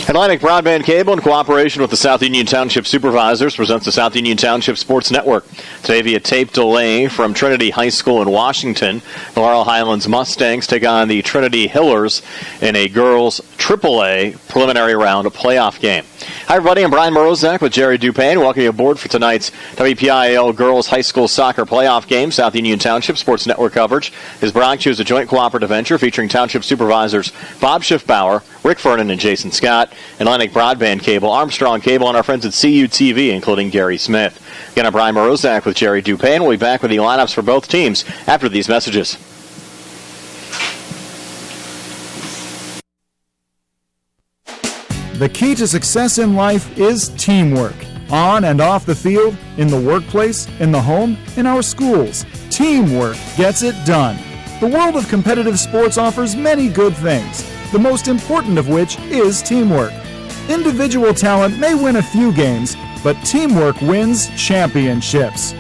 Atlantic Broadband Cable, in cooperation with the South Union Township Supervisors, presents the South Union Township Sports Network. Today via tape delay from Trinity High School in Washington, the Laurel Highlands Mustangs take on the Trinity Hillers in a girls' AAA preliminary round playoff game. Hi, everybody. I'm Brian Morozak with Jerry Dupain. Welcome you aboard for tonight's WPIAL Girls High School Soccer Playoff game. South Union Township Sports Network coverage is brought to you as a joint cooperative venture featuring Township Supervisors Bob Schiffbauer, Rick Vernon, and Jason Scott, Atlantic Broadband Cable, Armstrong Cable, and our friends at CUTV, including Gary Smith. Again, I'm Brian Morozak with Jerry Dupain. We'll be back with the lineups for both teams after these messages. The key to success in life is teamwork. On and off the field, in the workplace, in the home, in our schools. Teamwork gets it done. The world of competitive sports offers many good things, the most important of which is teamwork. Individual talent may win a few games, but teamwork wins championships.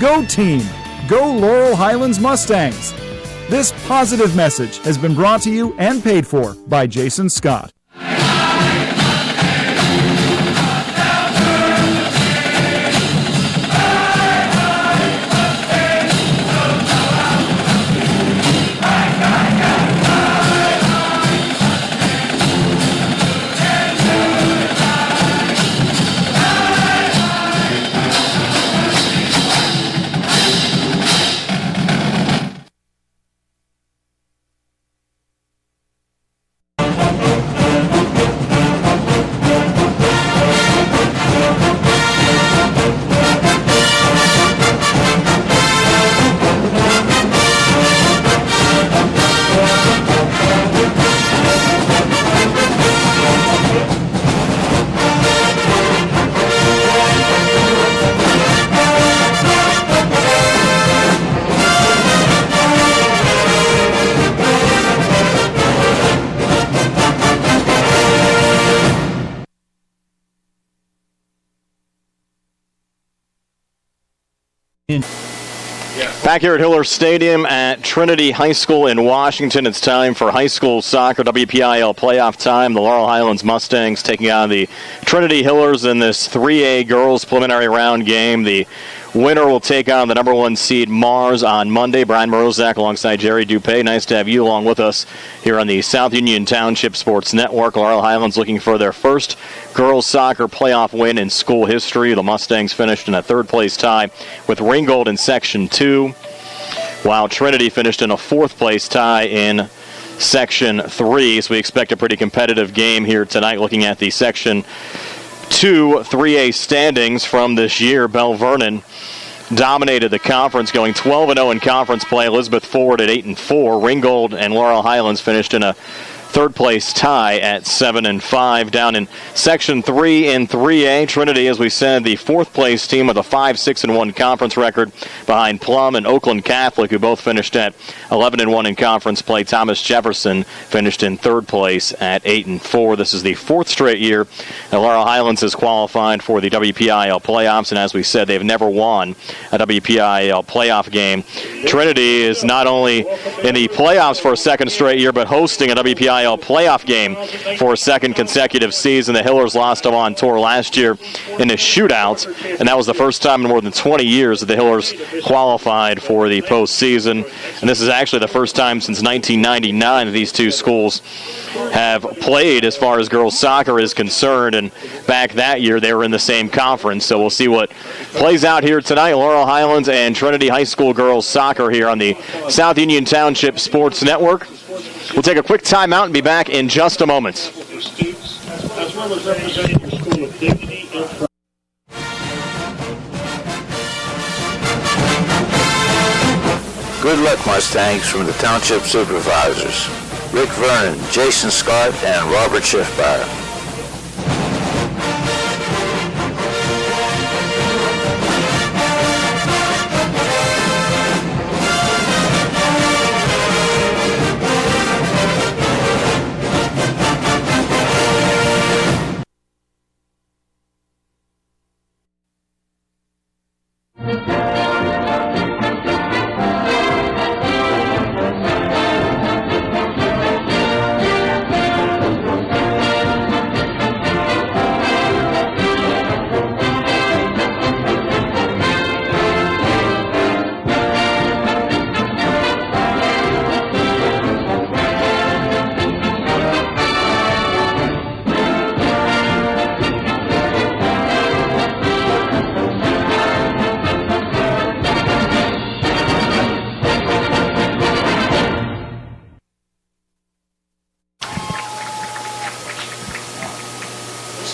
Go team! Go Laurel Highlands Mustangs! This positive message has been brought to you and paid for by Jason Scott. Back here at Hiller Stadium at Trinity High School in Washington, it's time for high school soccer WPIAL playoff time. The Laurel Highlands Mustangs taking on the Trinity Hillers in this 3A girls preliminary round game. The winner will take on the number one seed Mars on Monday. Brian Morozak alongside Jerry Dupain. Nice to have you along with us here on the South Union Township Sports Network. Laurel Highlands looking for their first girls soccer playoff win in school history. The Mustangs finished in a third-place tie with Ringgold in Section 2, while Trinity finished in a fourth-place tie in Section 3. So we expect a pretty competitive game here tonight looking at the Section 2 3A standings from this year. Bell Vernon dominated the conference, going 12-0 in conference play. Elizabeth Forward at 8-4. Ringgold and Laurel Highlands finished in a third-place tie at 7-5. Down in Section 3 in 3A, Trinity, as we said, the fourth-place team with a 5-6-1 conference record behind Plum and Oakland Catholic, who both finished at 11-1 in conference play. Thomas Jefferson finished in third place at 8-4. This is the fourth straight year that Laurel Highlands has qualified for the WPIAL playoffs, and as we said, they've never won a WPIAL playoff game. Trinity is not only in the playoffs for a second straight year, but hosting a WPIAL playoff game for a second consecutive season. The Hillers lost them on tour last year in a shootout, and that was the first time in more than 20 years that the Hillers qualified for the postseason. And this is actually the first time since 1999 that these two schools have played as far as girls soccer is concerned, and back that year they were in the same conference. So we'll see what plays out here tonight. Laurel Highlands and Trinity High School girls soccer here on the South Union Township Sports Network. We'll take a quick timeout and be back in just a moment. As well as representing your school of dignity and pride. Good luck, Mustangs, from the Township Supervisors, Rick Vernon, Jason Scott, and Robert Schiffbauer.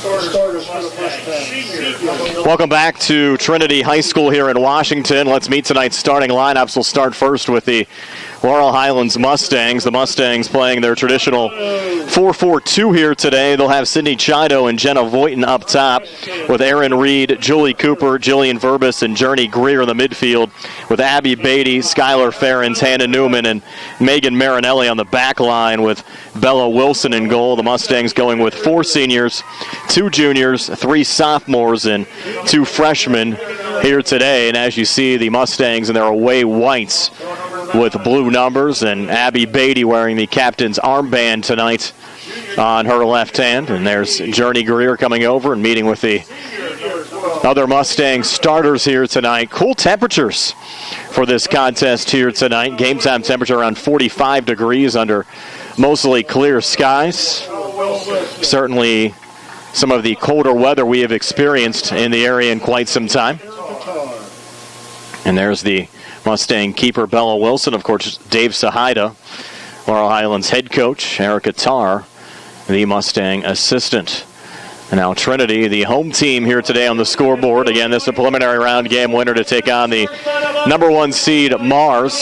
starters for the first time. Welcome back to Trinity High School here in Washington. Let's meet tonight's starting lineups. We'll start first with the Laurel Highlands Mustangs. The Mustangs playing their traditional 4-4-2 here today. They'll have Sydney Chido and Jenna Voighton up top with Aaron Reed, Julie Cooper, Jillian Verbis, and Journey Greer in the midfield with Abby Beatty, Skylar Ferens, Hannah Newman, and Megan Marinelli on the back line with Bella Wilson in goal. The Mustangs going with 4 seniors, 2 juniors, 3 sophomores, and 2 freshmen here today. And as you see, the Mustangs in their away whites with blue numbers, and Abby Beatty wearing the captain's armband tonight on her left hand. And there's Journey Greer coming over and meeting with the other Mustang starters here tonight. Cool temperatures for this contest here tonight. Game time temperature around 45 degrees under mostly clear skies. Certainly some of the colder weather we have experienced in the area in quite some time. And there's the Mustang keeper, Bella Wilson. Of course, Dave Sahida, Laurel Highlands head coach, Erica Tarr, the Mustang assistant. And now Trinity, the home team here today on the scoreboard. Again, this is a preliminary round game winner to take on the number 1 seed, Mars.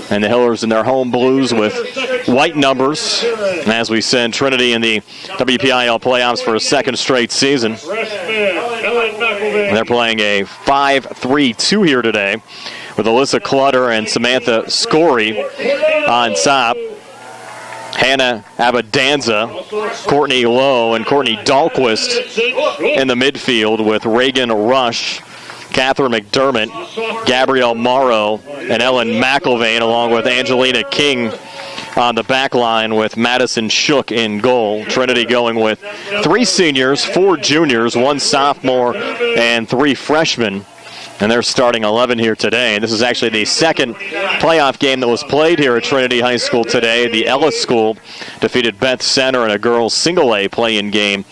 And the Hillers in their home blues with white numbers. And as we send Trinity in the WPIAL playoffs for a second straight season. They're playing a 5-3-2 here today with Alyssa Clutter and Samantha Scory on top. Hannah Abadanza, Courtney Lowe, and Courtney Dahlquist in the midfield with Reagan Rush, Catherine McDermott, Gabrielle Morrow, and Ellen McIlvain, along with Angelina King on the back line with Madison Shook in goal. Trinity going with 3 seniors, 4 juniors, 1 sophomore, and 3 freshmen. And they're starting 11 here today. And this is actually the second playoff game that was played here at Trinity High School today. The Ellis School defeated Beth Center in a girls' single-A play-in game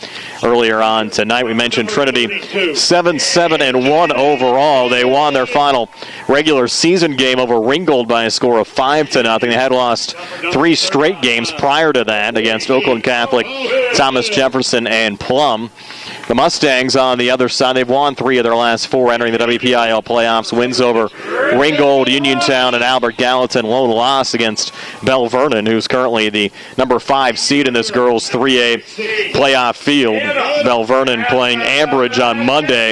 earlier on tonight. We mentioned Trinity 7-7-1 overall. They won their final regular season game over Ringgold by a score of 5-0. They had lost 3 straight games prior to that against Oakland Catholic, Thomas Jefferson, and Plum. The Mustangs on the other side, they've won 3 of their last 4 entering the WPIAL playoffs. Wins over Ringgold, Uniontown, and Albert Gallatin. Lone loss against Belle Vernon, who's currently the number 5 seed in this girls' 3A playoff field. Belle Vernon playing Ambridge on Monday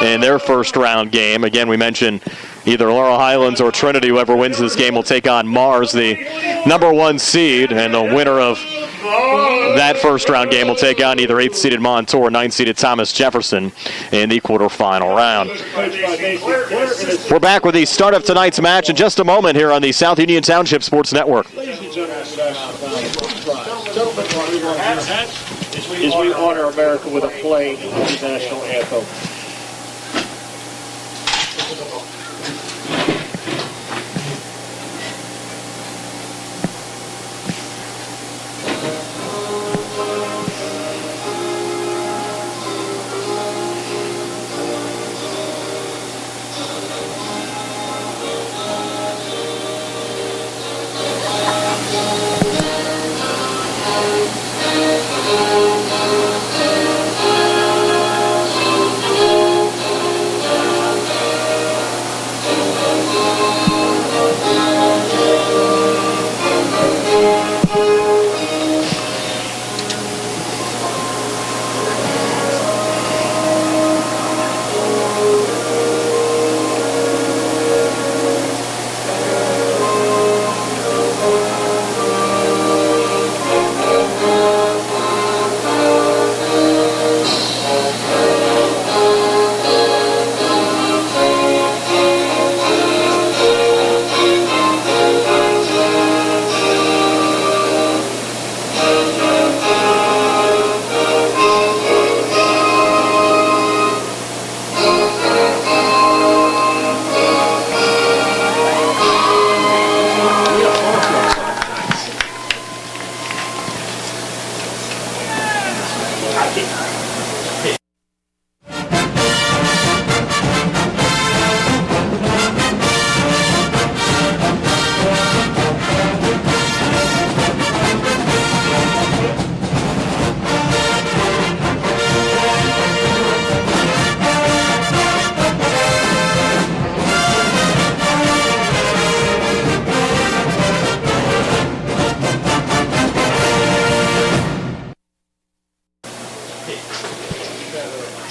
in their first round game. Again, we mentioned either Laurel Highlands or Trinity, whoever wins this game, will take on Mars, the number 1 seed, and the winner of that first round game will take on either 8th-seeded Montour or 9th-seeded Thomas Jefferson in the quarterfinal round. We're back with the start of tonight's match in just a moment here on the South Union Township Sports Network. As we honor America with a play of the national anthem.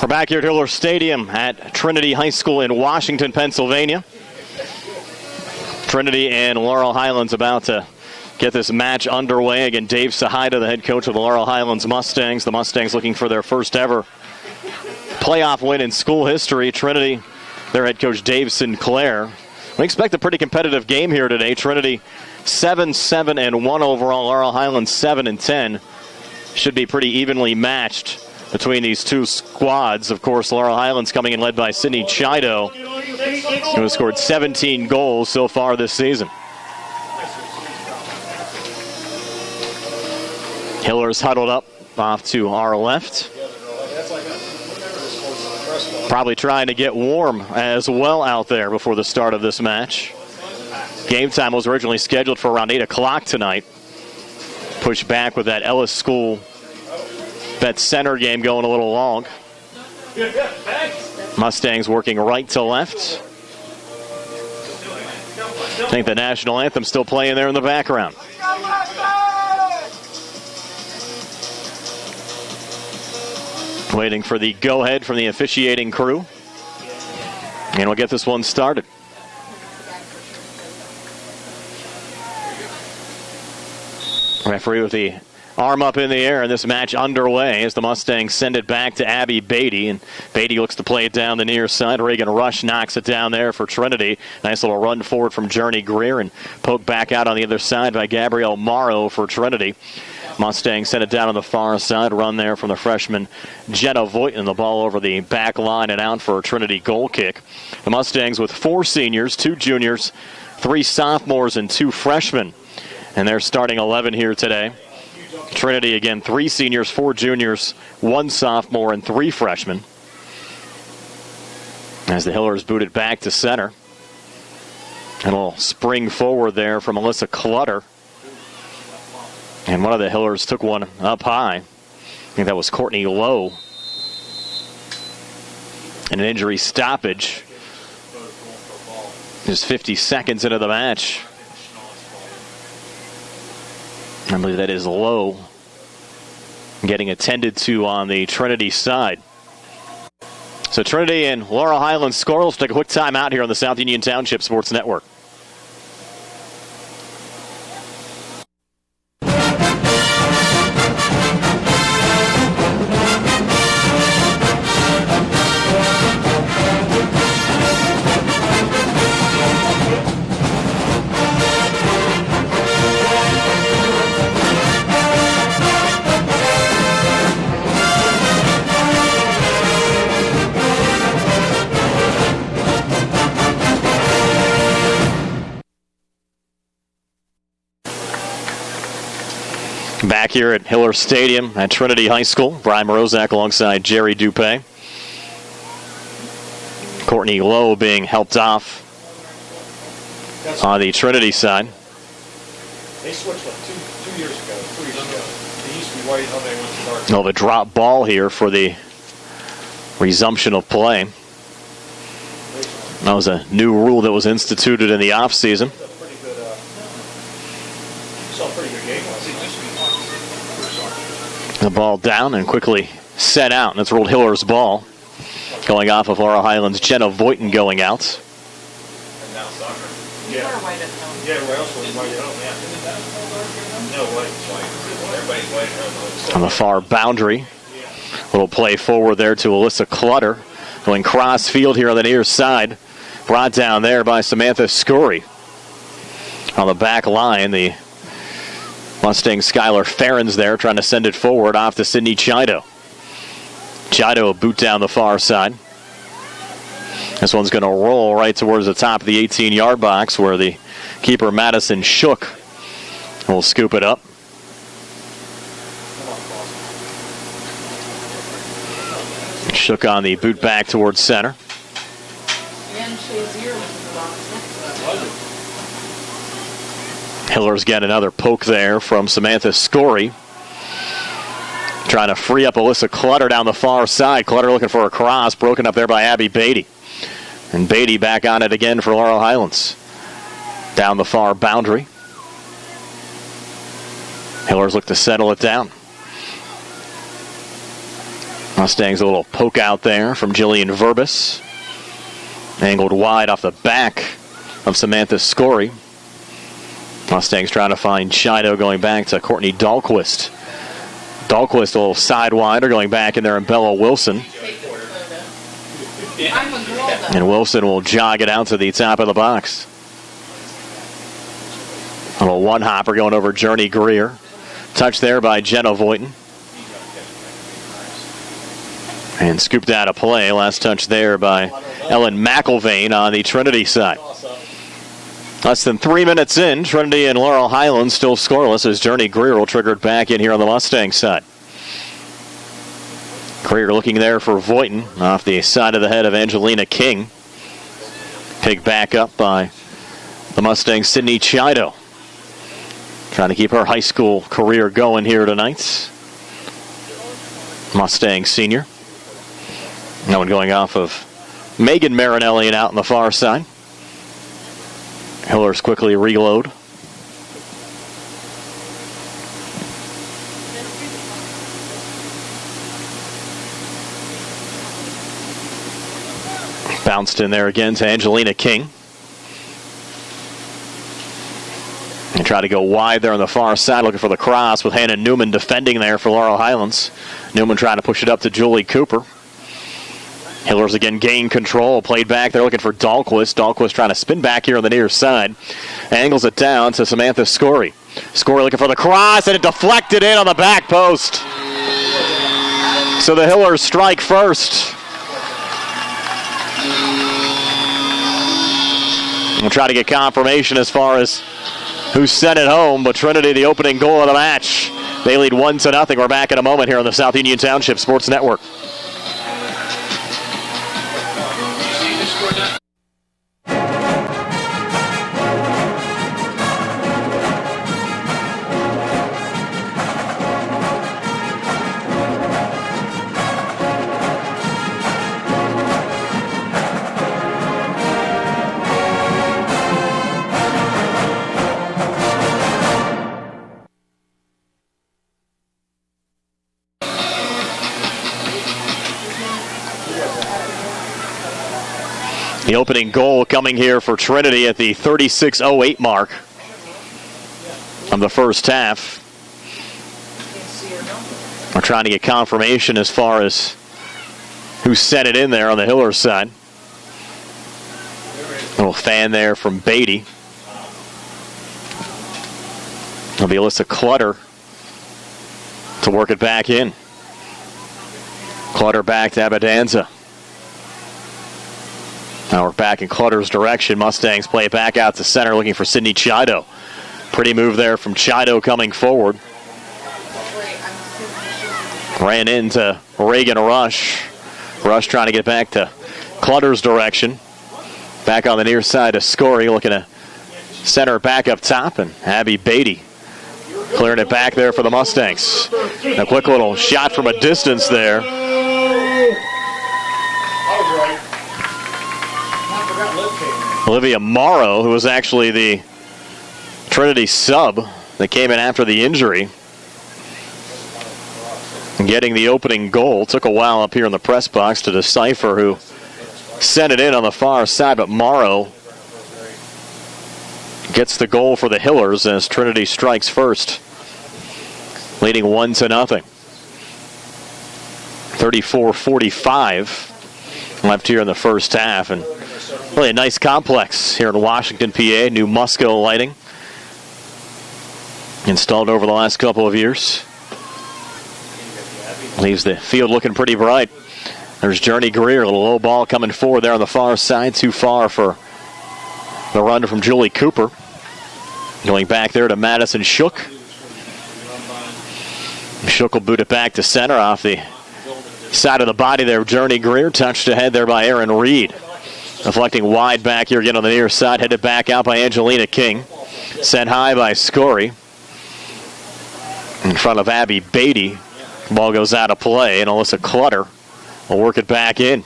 We're back here at Hiller Stadium at Trinity High School in Washington, Pennsylvania. Trinity and Laurel Highlands about to get this match underway. Again, Dave Sahida, the head coach of the Laurel Highlands Mustangs. The Mustangs looking for their first ever playoff win in school history. Trinity, their head coach Dave Sinclair. We expect a pretty competitive game here today. Trinity 7-7-1 overall. Laurel Highlands 7-10. Should be pretty evenly matched between these two squads. Of course, Laurel Highlands coming in led by Sidney Chido, who has scored 17 goals so far this season. Hiller's huddled up off to our left. Probably trying to get warm as well out there before the start of this match. Game time was originally scheduled for around 8 o'clock tonight. Pushed back with that Ellis School Bet Center game going a little long. Mustangs working right to left. I think the national anthem still playing there in the background. Waiting for the go-ahead from the officiating crew. And we'll get this one started. Referee with the arm up in the air, and this match underway as the Mustangs send it back to Abby Beatty. And Beatty looks to play it down the near side. Reagan Rush knocks it down there for Trinity. Nice little run forward from Journey Greer and poke back out on the other side by Gabrielle Morrow for Trinity. Mustangs send it down on the far side. Run there from the freshman Jenna Voigt, and the ball over the back line and out for a Trinity goal kick. The Mustangs with 4 seniors, 2 juniors, 3 sophomores, and 2 freshmen. And they're starting 11 here today. Trinity, again, 3 seniors, 4 juniors, 1 sophomore, and 3 freshmen. As the Hillers boot it back to center. And a little spring forward there from Alyssa Clutter. And one of the Hillers took one up high. I think that was Courtney Lowe. And an injury stoppage. Just 50 seconds into the match. I believe that is Lowe getting attended to on the Trinity side. So Trinity and Laurel Highlands score. Let's take a quick time out here on the South Union Township Sports Network. Back here at Hiller Stadium at Trinity High School. Brian Morozak alongside Jerry Dupé. Courtney Lowe being helped off on the Trinity side. They switched like two years ago, 3 years ago. They used to be white, they went to dark. Oh, the drop ball here for the resumption of play. That was a new rule that was instituted in the offseason. The ball down and quickly set out, and it's rolled Hiller's ball. Going off of Laurel Highlands, Jenna Voighton going out. And now soccer. Yeah. Yeah, where else was white at home? Yeah. No, white. Everybody's white at home. On the far boundary. Little play forward there to Alyssa Clutter. Going cross field here on the near side. Brought down there by Samantha Scurry. On the back line, the Mustang Skylar Ferrens there trying to send it forward off to Sidney Chido. Chido a boot down the far side. This one's going to roll right towards the top of the 18-yard box where the keeper Madison Shook will scoop it up. Shook on the boot back towards center. Hiller's got another poke there from Samantha Scurry. Trying to free up Alyssa Clutter down the far side. Clutter looking for a cross, broken up there by Abby Beatty. And Beatty back on it again for Laurel Highlands. Down the far boundary. Hillers look to settle it down. Mustangs a little poke out there from Jillian Verbis. Angled wide off the back of Samantha Scory. Mustangs trying to find Chido, going back to Courtney Dahlquist. Dahlquist a little sidewinder going back in there, and Bella Wilson. And Wilson will jog it out to the top of the box. A little one-hopper going over Journey Greer. Touch there by Jenna Voighton. And scooped out of play. Last touch there by Ellen McIlvain on the Trinity side. Less than 3 minutes in, Trinity and Laurel Highlands still scoreless as Journey Greer will trigger it back in here on the Mustang side. Greer looking there for Voighton off the side of the head of Angelina King. Picked back up by the Mustang Sydney Chido. Trying to keep her high school career going here tonight. Mustang senior. That one going off of Megan Marinelli and out on the far side. Hillers quickly reload. Bounced in there again to Angelina King. And try to go wide there on the far side, looking for the cross with Hannah Newman defending there for Laurel Highlands. Newman trying to push it up to Julie Cooper. Hillers again gain control. Played back. They're looking for Dahlquist. Dahlquist trying to spin back here on the near side. Angles it down to Samantha Scory. Scory looking for the cross, and it deflected in on the back post. So the Hillers strike first. We'll try to get confirmation as far as who sent it home, but Trinity the opening goal of the match. They lead 1-0. We're back in a moment here on the South Union Township Sports Network. The opening goal coming here for Trinity at the 36:08 mark of the first half. We're trying to get confirmation as far as who sent it in there on the Hillers side. A little fan there from Beatty. It'll be Alyssa Clutter to work it back in. Clutter back to Abadanza. Now we're back in Clutter's direction. Mustangs play it back out to center, looking for Sydney Chido. Pretty move there from Chido coming forward. Ran into Reagan Rush. Rush trying to get back to Clutter's direction. Back on the near side of Scory, looking to center back up top, and Abby Beatty clearing it back there for the Mustangs. A quick little shot from a distance there. Olivia Morrow, who was actually the Trinity sub that came in after the injury, getting the opening goal. Took a while up here in the press box to decipher who sent it in on the far side, but Morrow gets the goal for the Hillers as Trinity strikes first, leading 1-0. 34-45 left here in the first half, and really a nice complex here in Washington, PA. New Musco lighting installed over the last couple of years. Leaves the field looking pretty bright. There's Journey Greer, a little low ball coming forward there on the far side. Too far for the run from Julie Cooper. Going back there to Madison Shook. Shook will boot it back to center off the side of the body there. Journey Greer touched ahead there by Erin Reed. Deflecting wide back here again on the near side. Headed back out by Angelina King. Sent high by Scory. In front of Abby Beatty. Ball goes out of play, and Alyssa Clutter will work it back in.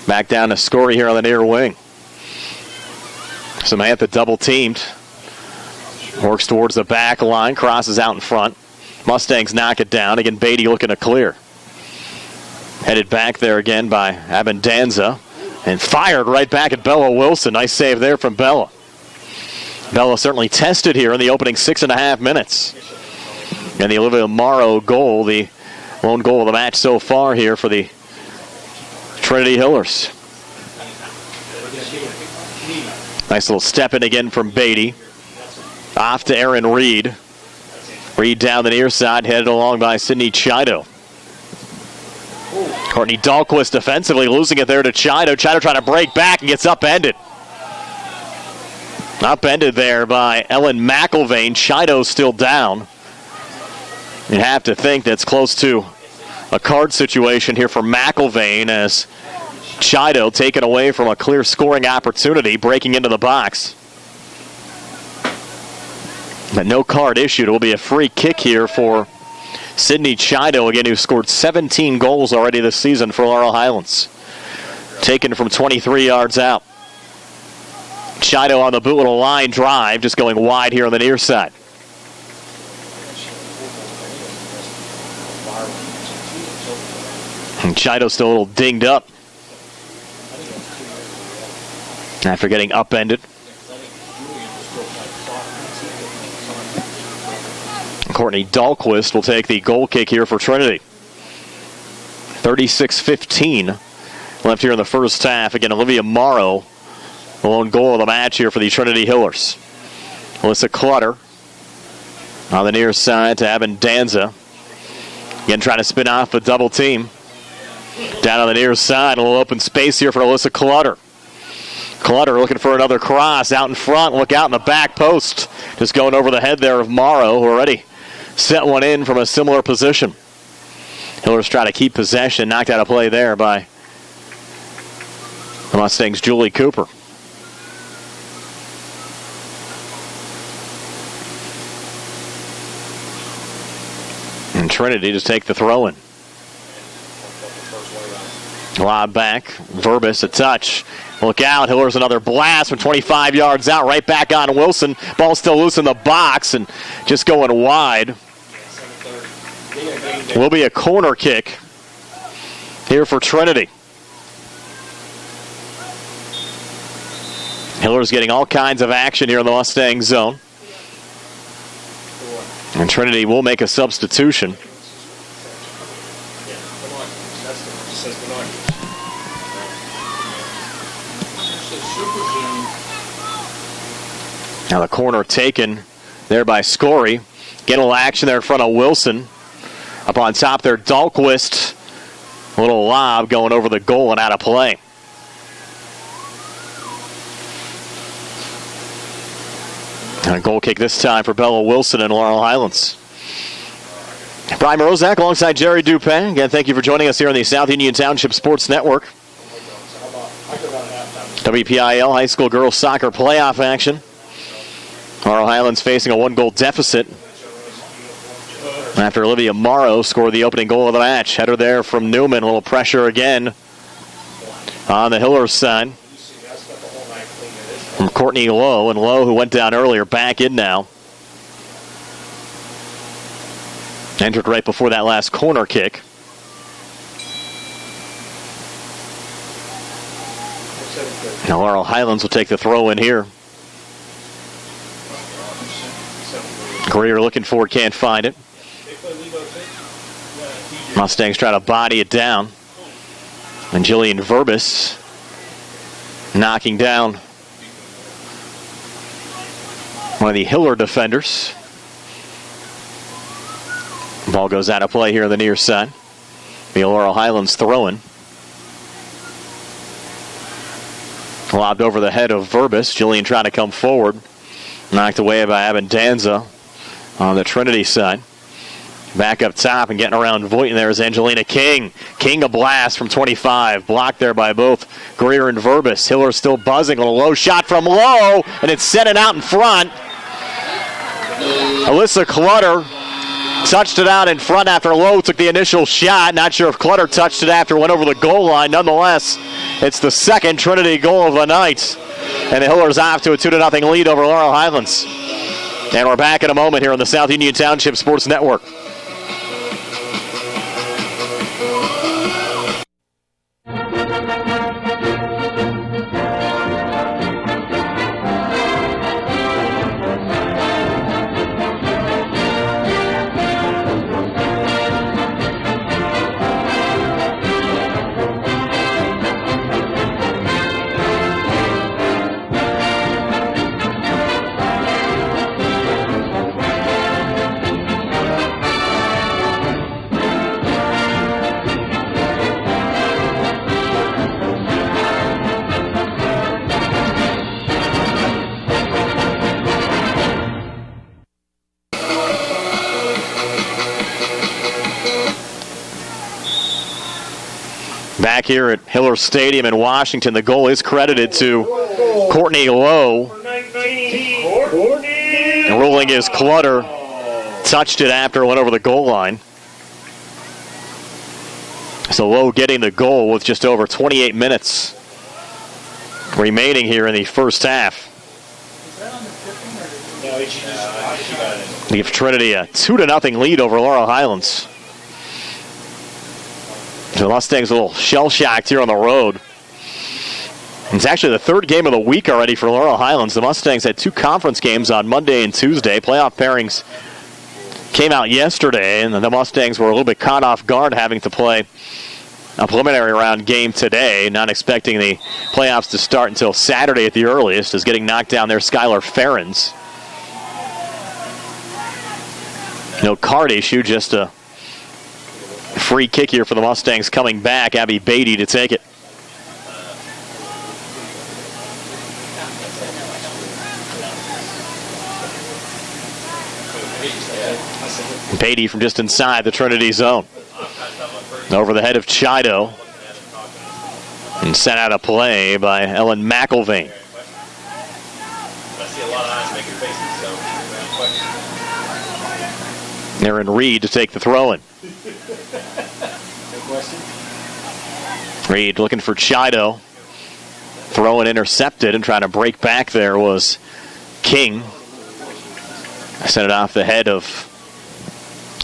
Back down to Scory here on the near wing. Samantha double teamed. Works towards the back line. Crosses out in front. Mustangs knock it down. Again, Beatty looking to clear. Headed back there again by Abendanza. And fired right back at Bella Wilson. Nice save there from Bella. Bella certainly tested here in the opening 6.5 minutes. And the Olivia Morrow goal, the lone goal of the match so far here for the Trinity Hillers. Nice little step in again from Beatty. Off to Aaron Reed. Reed down the near side, headed along by Sydney Chido. Courtney Dahlquist defensively losing it there to Chido. Chido trying to break back and gets upended. Upended there by Ellen McIlvain. Chido still down. You have to think that's close to a card situation here for McIlvain as Chido taken away from a clear scoring opportunity, breaking into the box. But no card issued. It will be a free kick here for Sydney Chido, again, who scored 17 goals already this season for Laurel Highlands. Taken from 23 yards out. Chido on the boot with a line drive, just going wide here on the near side. And Chido still a little dinged up after getting upended. Courtney Dahlquist will take the goal kick here for Trinity. 36-15 left here in the first half. Again, Olivia Morrow, the lone goal of the match here for the Trinity Hillers. Alyssa Clutter on the near side to Abendanza. Again, trying to spin off a double team. Down on the near side, a little open space here for Alyssa Clutter. Clutter looking for another cross out in front. Look out in the back post. Just going over the head there of Morrow, who already set one in from a similar position. Hillers try to keep possession. Knocked out a play there by the Mustangs' Julie Cooper. And Trinity just take the throw in. Lob back. Verbis a touch. Look out. Hillers another blast from 25 yards out. Right back on Wilson. Ball still loose in the box and just going wide. Will be a corner kick here for Trinity. Hillers getting all kinds of action here in the Mustang zone. And Trinity will make a substitution. Now the corner taken there by Scory. Get a little action there in front of Wilson. Up on top there, Dahlquist. A little lob going over the goal and out of play. And a goal kick this time for Bella Wilson and Laurel Highlands. Brian Morozak alongside Jerry Dupin. Again, thank you for joining us here on the South Union Township Sports Network. WPIAL High School Girls Soccer Playoff action. Laurel Highlands facing a one-goal deficit after Olivia Morrow scored the opening goal of the match. Header there from Newman. A little pressure again on the Hillers side from Courtney Lowe. And Lowe, who went down earlier, back in now. Entered right before that last corner kick. Now Laurel Highlands will take the throw in here. Greer looking for it, can't find it. Mustangs try to body it down. And Jillian Verbis knocking down one of the Hiller defenders. Ball goes out of play here on the near side. The Laurel Highlands throwing. Lobbed over the head of Verbis. Jillian trying to come forward. Knocked away by Abendanza on the Trinity side. Back up top and getting around Voight, and there is Angelina King. King a blast from 25. Blocked there by both Greer and Verbis. Hiller still buzzing on a low shot from Lowe, and it's sent out in front. Alyssa Clutter touched it out in front after Lowe took the initial shot. Not sure if Clutter touched it after it went over the goal line. Nonetheless, it's the second Trinity goal of the night. And the Hillers off to a 2-0 lead over Laurel Highlands. And we're back in a moment here on the South Union Township Sports Network. Back here at Hiller Stadium in Washington, the goal is credited to Courtney Lowe. And ruling is Clutter touched it after it went over the goal line. So Lowe getting the goal with just over 28 minutes remaining here in the first half. Give Trinity a 2-0 lead over Laurel Highlands. The Mustangs a little shell-shocked here on the road. It's actually the third game of the week already for Laurel Highlands. The Mustangs had 2 conference games on Monday and Tuesday. Playoff pairings came out yesterday, and the Mustangs were a little bit caught off guard having to play a preliminary round game today, not expecting the playoffs to start until Saturday at the earliest, as getting knocked down there Skylar Ferens. No card issue, just a free kick here for the Mustangs coming back. Abby Beatty to take it. Beatty from just inside the Trinity zone. Over the head of Chido. And sent out a play by Ellen McIlvain. Aaron Reed to take the throw-in. Reed looking for Chido. Throw-in intercepted and trying to break back there was King. Sent it off the head of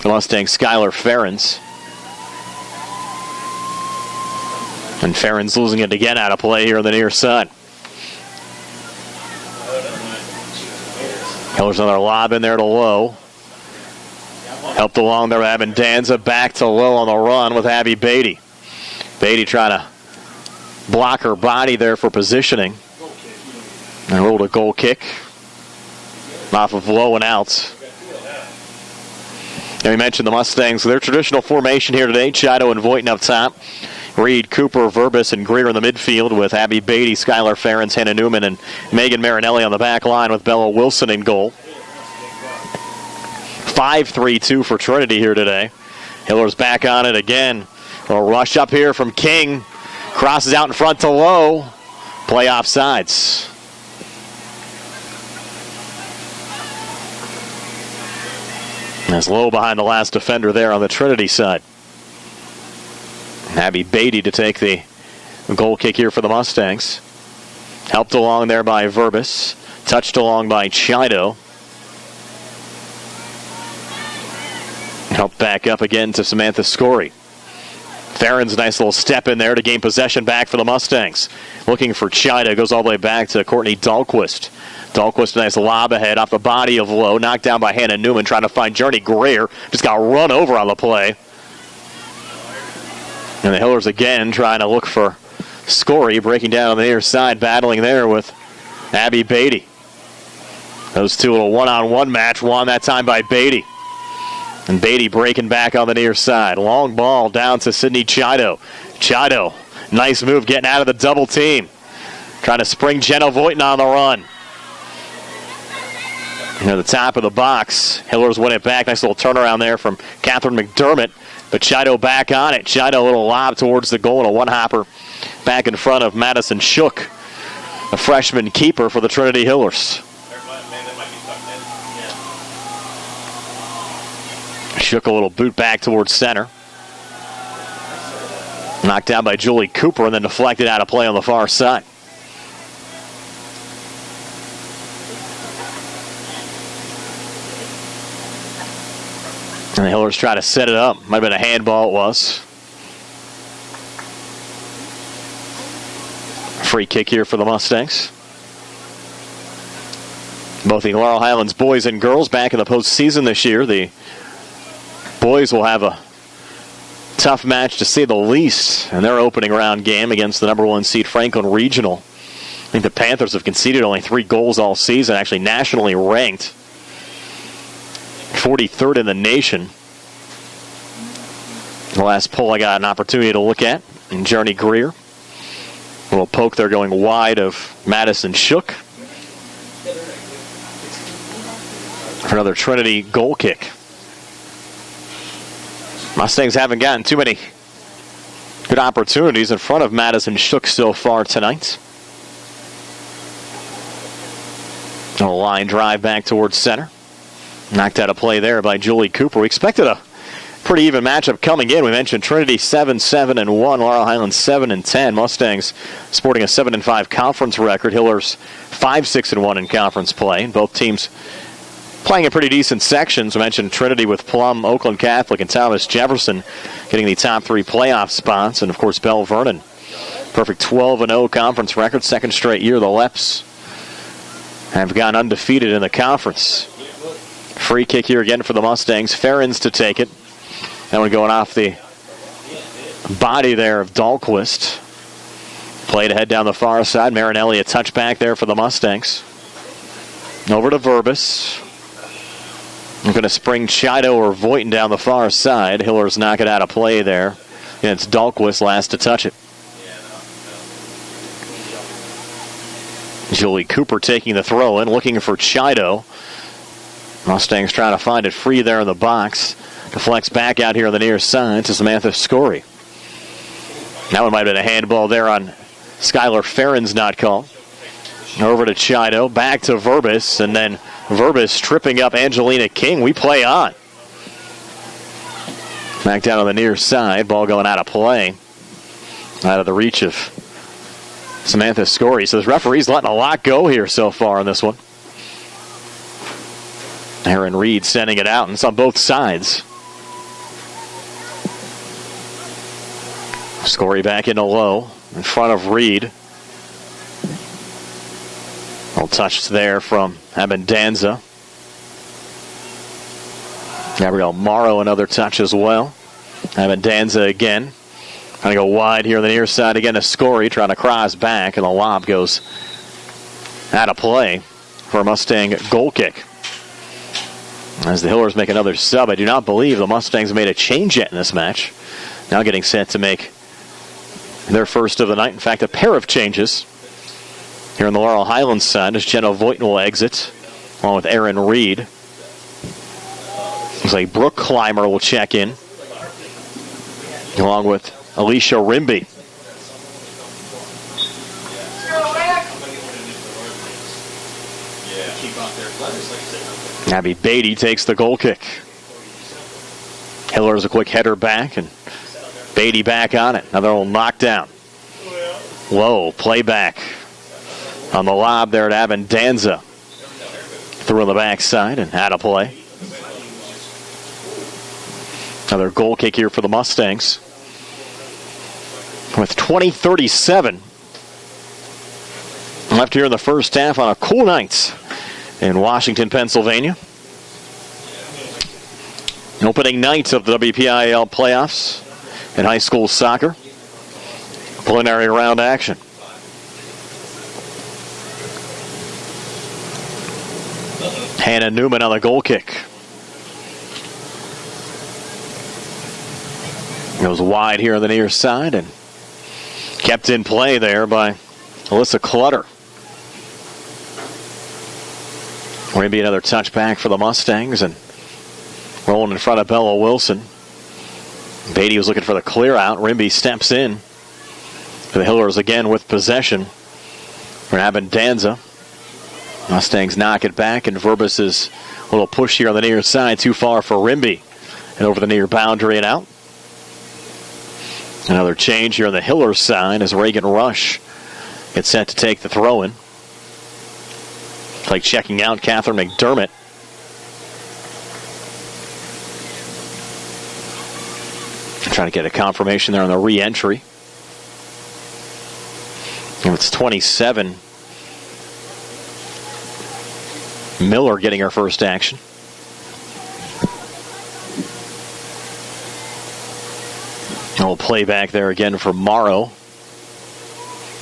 the Mustang Skylar Ferens. And Ferens losing it again out of play here on the near side. Hiller's another lob in there to Lowe. Helped along there, Abendanza. Back to Lowe on the run with Abby Beatty. Beatty trying to block her body there for positioning. And rolled a goal kick off of Lowe and out. And we mentioned the Mustangs, their traditional formation here today. Chido and Voighton up top. Reed, Cooper, Verbis, and Greer in the midfield with Abby Beatty, Skylar Ferens, Hannah Newman, and Megan Marinelli on the back line with Bella Wilson in goal. 5-3-2 for Trinity here today. Hiller's back on it again. A rush up here from King. Crosses out in front to Lowe. Play offsides. That's Lowe behind the last defender there on the Trinity side. Abby Beatty to take the goal kick here for the Mustangs. Helped along there by Verbis. Touched along by Chido. Helped back up again to Samantha Scory. Ferens, nice little step in there to gain possession back for the Mustangs. Looking for Chido. Goes all the way back to Courtney Dahlquist. Dahlquist, a nice lob ahead off the body of Lowe. Knocked down by Hannah Newman trying to find Journey Greer. Just got run over on the play. And the Hillers again trying to look for Scory, breaking down on the near side, battling there with Abby Beatty. Those two, a little one-on-one match, won that time by Beatty. And Beatty breaking back on the near side. Long ball down to Sydney Chido. Chido, nice move getting out of the double team. Trying to spring Jenna Voighton on the run. Near the top of the box, Hillers win it back. Nice little turnaround there from Catherine McDermott. But Chido back on it. Chido a little lob towards the goal and a one-hopper back in front of Madison Shook, a freshman keeper for the Trinity Hillers. Shook a little boot back towards center. Knocked down by Julie Cooper and then deflected out of play on the far side. And the Hillers try to set it up. Might have been a handball, it was. Free kick here for the Mustangs. Both the Laurel Highlands boys and girls back in the postseason this year. The boys will have a tough match to say the least in their opening round game against the number 1 seed Franklin Regional. I think the Panthers have conceded only 3 goals all season, actually nationally ranked 43rd in the nation. The last poll I got an opportunity to look at, and Journey Greer. A little poke there going wide of Madison Shook. For another Trinity goal kick. Mustangs haven't gotten too many good opportunities in front of Madison Shook so far tonight. A line drive back towards center. Knocked out a play there by Julie Cooper. We expected a pretty even matchup coming in. We mentioned Trinity 7-7-1, Laurel Highlands 7-10. Mustangs sporting a 7-5 conference record. Hillers 5-6-1 in conference play. Both teams playing in pretty decent sections. We mentioned Trinity with Plum, Oakland Catholic, and Thomas Jefferson getting the top 3 playoff spots. And, of course, Bell Vernon. Perfect 12-0 conference record. Second straight year the Leps have gone undefeated in the conference. Free kick here again for the Mustangs. Ferens to take it. That one going off the body there of Dahlquist. Played ahead down the far side. Marinelli a touchback there for the Mustangs. Over to Verbis. I'm going to spring Chido or Voighton down the far side. Hillers knock it out of play there. And it's Dahlquist last to touch it. Julie Cooper taking the throw in, looking for Chido. Mustangs trying to find it free there in the box. Deflects back out here on the near side to Samantha Scory. That one might have been a handball there on Skylar Ferens, not called. Over to Chido, back to Verbis, and then Verbis tripping up Angelina King. We play on. Back down on the near side, ball going out of play. Out of the reach of Samantha Scory. So the referee's letting a lot go here so far on this one. Aaron Reed sending it out, and it's on both sides. Scory back into low, in front of Reed. Little touch there from Abendanza. Gabrielle Morrow, another touch as well. Abendanza again. Trying to go wide here on the near side again to Scory, trying to cross back, and the lob goes out of play for a Mustang goal kick. As the Hillers make another sub, I do not believe the Mustangs made a change yet in this match. Now getting set to make their first of the night. In fact, a pair of changes here on the Laurel Highlands side as Jenna Voighton will exit, along with Aaron Reed. Looks like Brooke Clymer will check in, along with Alicia Rimby. Abby Beatty takes the goal kick. Hillers a quick header back, and Beatty back on it. Another little knockdown. Low playback on the lob there at Abendanza. Through on the backside and out of play. Another goal kick here for the Mustangs. With 20:37 left here in the first half on a cool night in Washington, Pennsylvania. Opening night of the WPIAL playoffs in high school soccer. Preliminary round action. Hannah Newman on the goal kick. Goes wide here on the near side and kept in play there by Alyssa Clutter. Going to be another touchback for the Mustangs and rolling in front of Bella Wilson. Beatty was looking for the clear out. Rimby steps in. The Hillers again with possession. For Abendanza. Mustangs knock it back, and Verbis' little push here on the near side, too far for Rimby. And over the near boundary and out. Another change here on the Hillers side as Reagan Rush gets set to take the throw in. Like checking out Catherine McDermott. Trying to get a confirmation there on the re-entry. And it's 27. Miller getting her first action. And we'll play back there again for Morrow.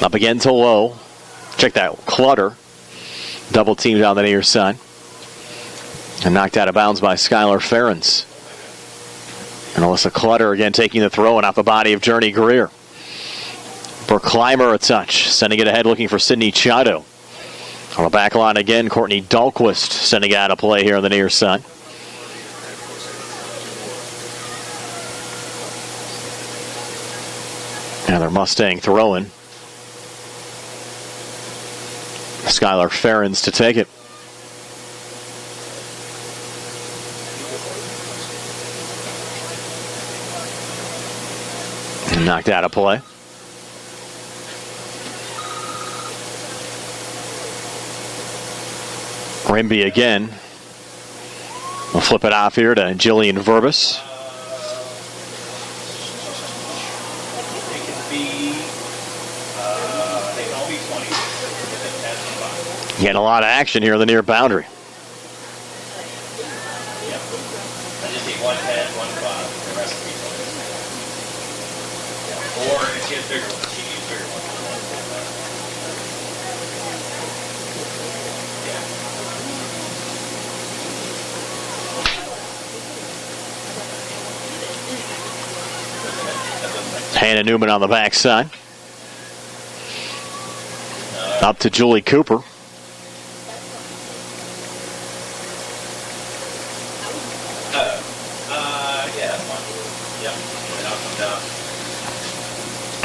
Up again to low. Check that. Clutter. Double teamed on the near side. And knocked out of bounds by Skylar Ferens. And Alyssa Clutter again taking the throw and off the body of Journey Greer. For Clymer a touch. Sending it ahead looking for Sydney Chido. On the back line again, Courtney Dahlquist sending out a play here on the near side. Another Mustang throwing. Skylar Ferens to take it. Knocked out of play. Rimby again. We'll flip it off here to Jillian Verbis. Getting a lot of action here on the near boundary. I just need 110, 1-5. The rest of the people. Or if she has bigger ones, she needs bigger ones. Hannah Newman on the backside. Up to Julie Cooper.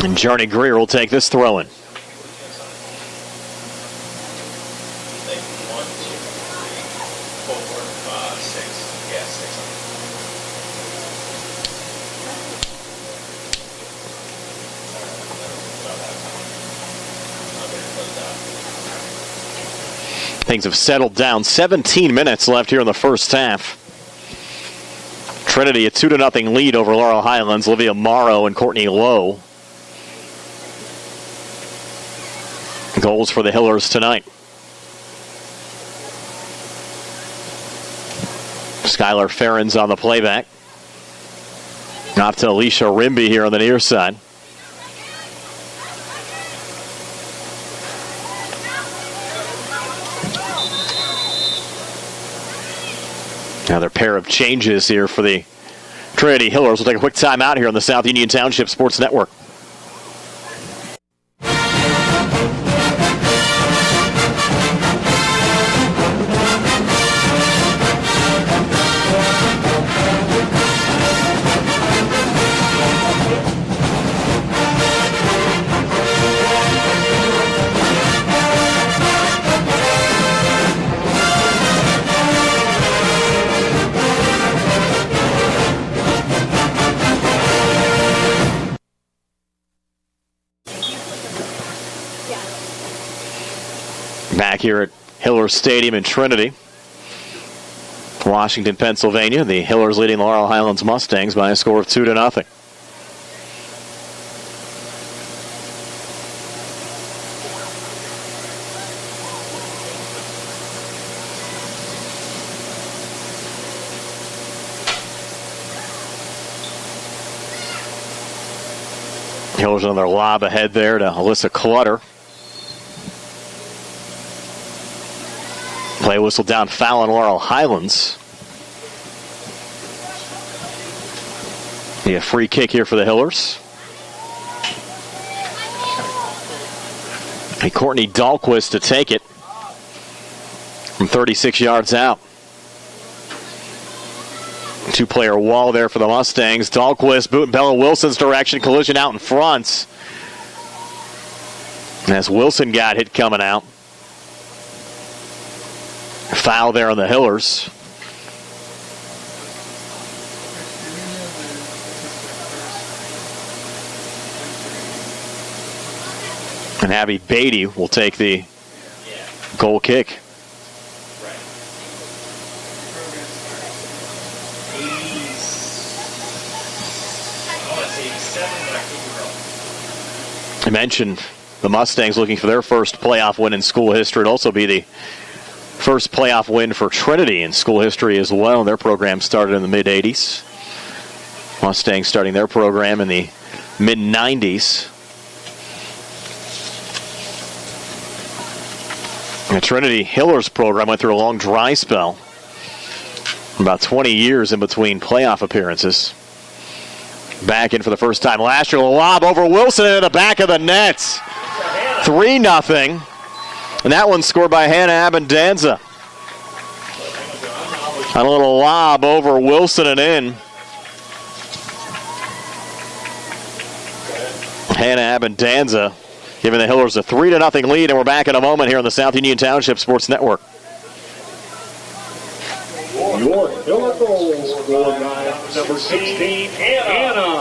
And Journey Greer will take this throw in. Things have settled down. 17 minutes left here in the first half. Trinity a 2-0 lead over Laurel Highlands. Olivia Morrow and Courtney Lowe. Goals for the Hillers tonight. Skylar Ferens on the playback. Off to Alicia Rimby here on the near side. Another pair of changes here for the Trinity Hillers. We'll take a quick time out here on the South Union Township Sports Network. Back here at Hiller Stadium in Trinity, Washington, Pennsylvania. The Hillers leading the Laurel Highlands Mustangs by a score of 2-0. Hillers on their lob ahead there to Alyssa Clutter. Play whistle down, foul on Laurel Highlands. A free kick here for the Hillers. And Courtney Dahlquist to take it from 36 yards out. Two-player wall there for the Mustangs. Dahlquist, boot in Bella Wilson's direction, collision out in front. And as Wilson got hit coming out. Foul there on the Hillers. And Abby Beatty will take the goal kick. I mentioned the Mustangs looking for their first playoff win in school history. It'll also be the first playoff win for Trinity in school history as well. Their program started in the mid-'80s. Mustangs starting their program in the mid-'90s. The Trinity Hillers program went through a long dry spell. About 20 years in between playoff appearances. Back in for the first time last year. A lob over Wilson into the back of the net. 3-0. And that one scored by Hannah Abendanza. A little lob over Wilson and in. Hannah Abendanza giving the Hillers a 3-0 lead, and we're back in a moment here on the South Union Township Sports Network. Your Hiller goal scored by number 16, Hannah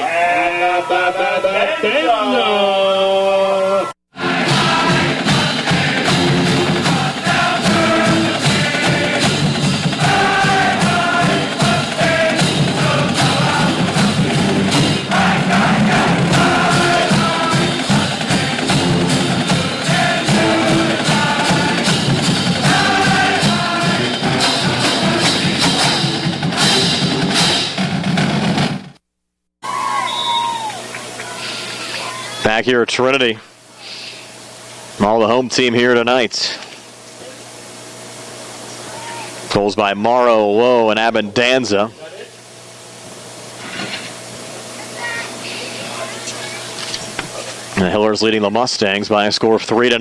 Abendanza. Back here at Trinity. All the home team here tonight. Goals by Morrow, Lowe, and Abendanza. And the Hillers leading the Mustangs by a score of 3-0.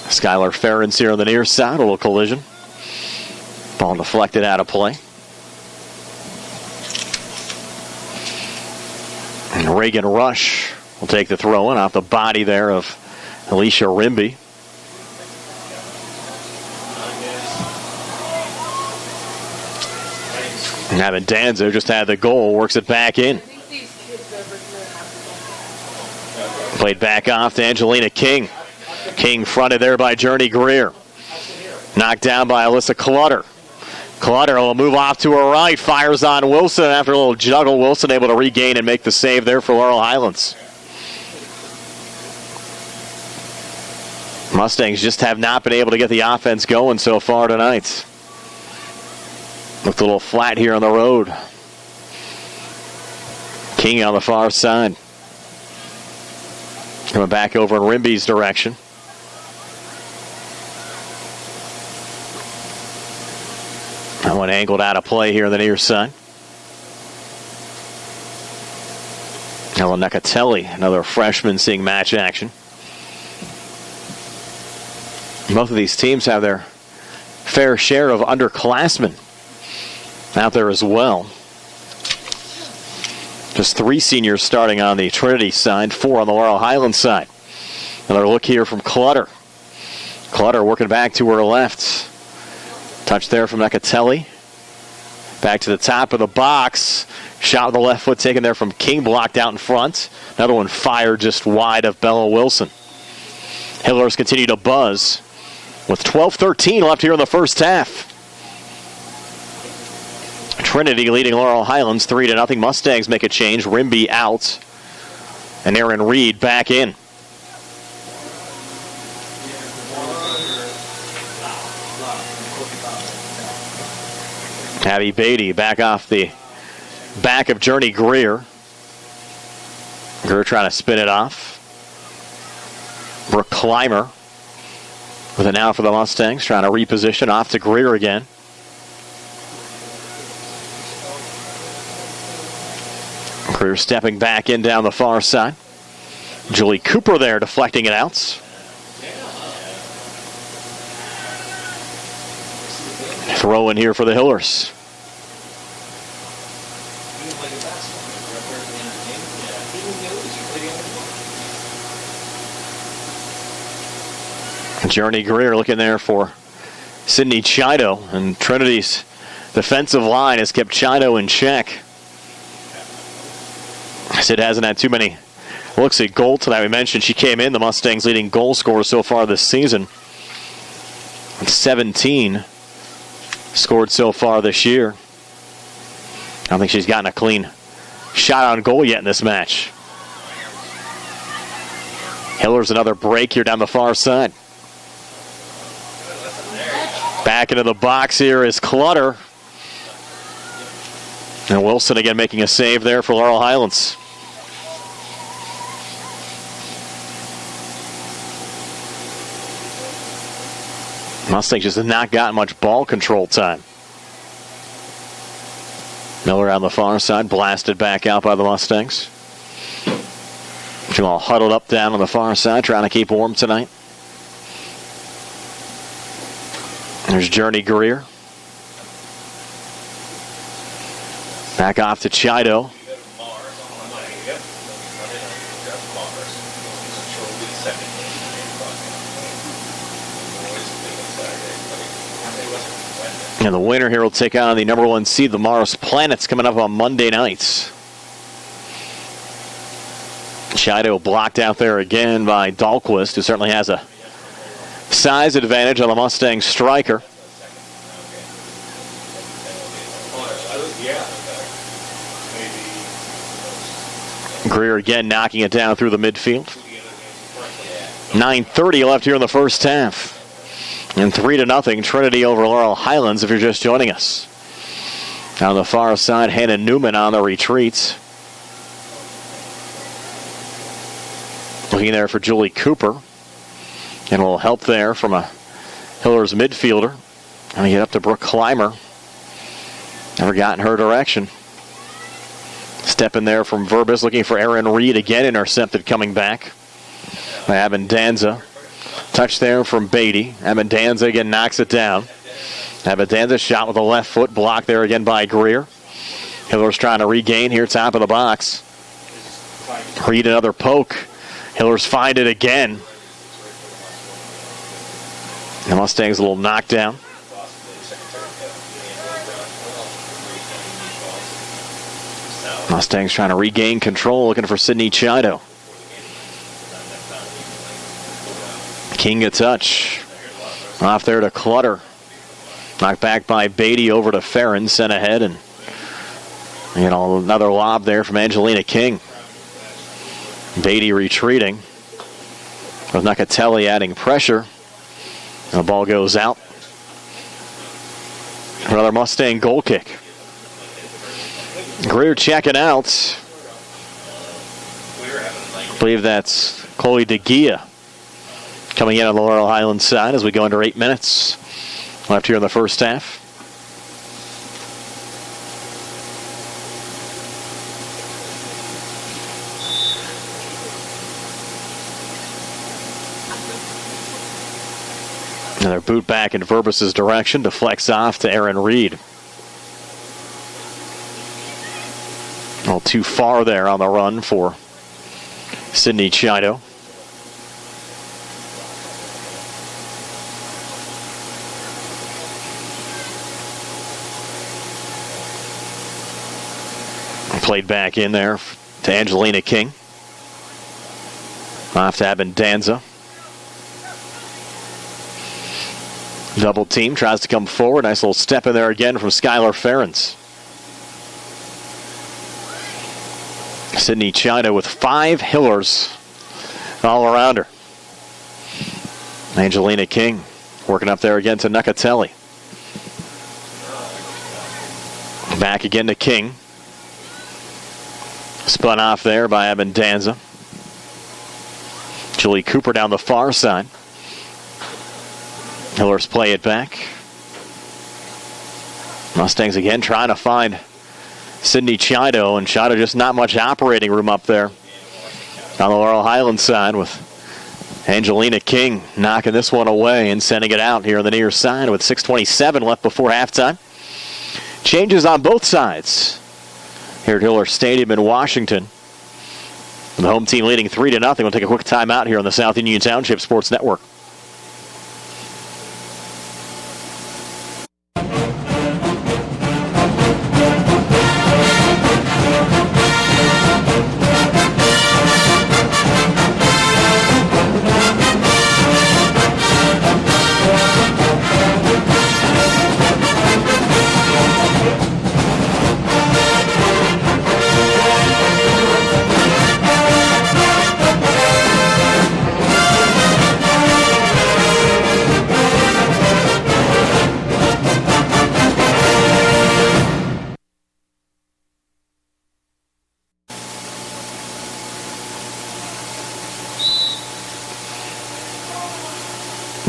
Skylar Ferrens here on the near side. A little collision. Ball deflected out of play. And Reagan Rush will take the throw in off the body there of Alicia Rimby. And Abendanza just had the goal, works it back in. Played back off to Angelina King. King fronted there by Journey Greer. Knocked down by Alyssa Clutter. Clutter will move off to her right, fires on Wilson. After a little juggle, Wilson able to regain and make the save there for Laurel Highlands. Mustangs just have not been able to get the offense going so far tonight. Looked a little flat here on the road. King on the far side. Coming back over in Rimby's direction. That one angled out of play here on the near side. Ellen Nicatelli, another freshman, seeing match action. Both of these teams have their fair share of underclassmen out there as well. Just 3 seniors starting on the Trinity side, 4 on the Laurel Highlands side. Another look here from Clutter. Clutter working back to her left. Touch there from Nicatelli. Back to the top of the box. Shot with the left foot taken there from King, blocked out in front. Another one fired just wide of Bella Wilson. Hillers continue to buzz with 12-13 left here in the first half. Trinity leading Laurel Highlands 3-0. Mustangs make a change. Rimby out. And Aaron Reed back in. Abby Beatty back off the back of Journey Greer. Greer trying to spin it off. Brooke Clymer with it now for the Mustangs, trying to reposition off to Greer again. Greer stepping back in down the far side. Julie Cooper there deflecting it out. Throw in here for the Hillers. Journey Greer looking there for Sydney Chido, and Trinity's defensive line has kept Chido in check. Sid hasn't had too many looks at goal tonight. We mentioned she came in the Mustangs' leading goal scorer so far this season. 17 scored so far this year. I don't think she's gotten a clean shot on goal yet in this match. Hillers another break here down the far side. Back into the box here is Clutter. And Wilson again making a save there for Laurel Highlands. Mustangs just have not gotten much ball control time. Miller on the far side, blasted back out by the Mustangs. Jamal huddled up down on the far side, trying to keep warm tonight. There's Journey Greer. Back off to Chido. And the winner here will take on the number 1 seed, the Mars Planets, coming up on Monday nights. Chido blocked out there again by Dahlquist, who certainly has a size advantage on the Mustang striker. Greer again knocking it down through the midfield. 9:30 left here in the first half. And 3-0 Trinity over Laurel Highlands if you're just joining us. On the far side, Hannah Newman on the retreats. Looking there for Julie Cooper. And a little help there from a Hillers midfielder. And we get up to Brooke Clymer. Never got in her direction. Step in there from Verbis, looking for Aaron Reed again, intercepted coming back by Abendanza. Touch there from Beatty. Abendanza again knocks it down. Abendanza shot with the left foot, blocked there again by Greer. Hillers trying to regain here, top of the box. Reed another poke. Hillers find it again. The Mustangs a little knockdown. Mustangs trying to regain control, looking for Sydney Chido. King a touch. Off there to Clutter. Knocked back by Beatty over to Farron, sent ahead, and another lob there from Angelina King. Beatty retreating. With Nakatelli adding pressure. The ball goes out. Another Mustang goal kick. Greer checking out. I believe that's Chloe DeGia coming in on the Laurel Highlands side as we go under 8 minutes left here in the first half. Another boot back in Verbis' direction, deflects off to Aaron Reed. A little too far there on the run for Sydney Chido. Played back in there to Angelina King. Off to Abendanza. Double team, tries to come forward. Nice little step in there again from Skylar Ferens. Sydney Chido with 5 Hillers all around her. Angelina King working up there again to Nakatelli. Back again to King. Spun off there by Abendanza. Julie Cooper down the far side. Hillers play it back. Mustangs again trying to find Sydney Chido, and Chido just not much operating room up there on the Laurel Highlands side, with Angelina King knocking this one away and sending it out here on the near side with 6:27 left before halftime. Changes on both sides here at Hiller Stadium in Washington. The home team leading 3-0. We'll take a quick timeout here on the South Union Township Sports Network.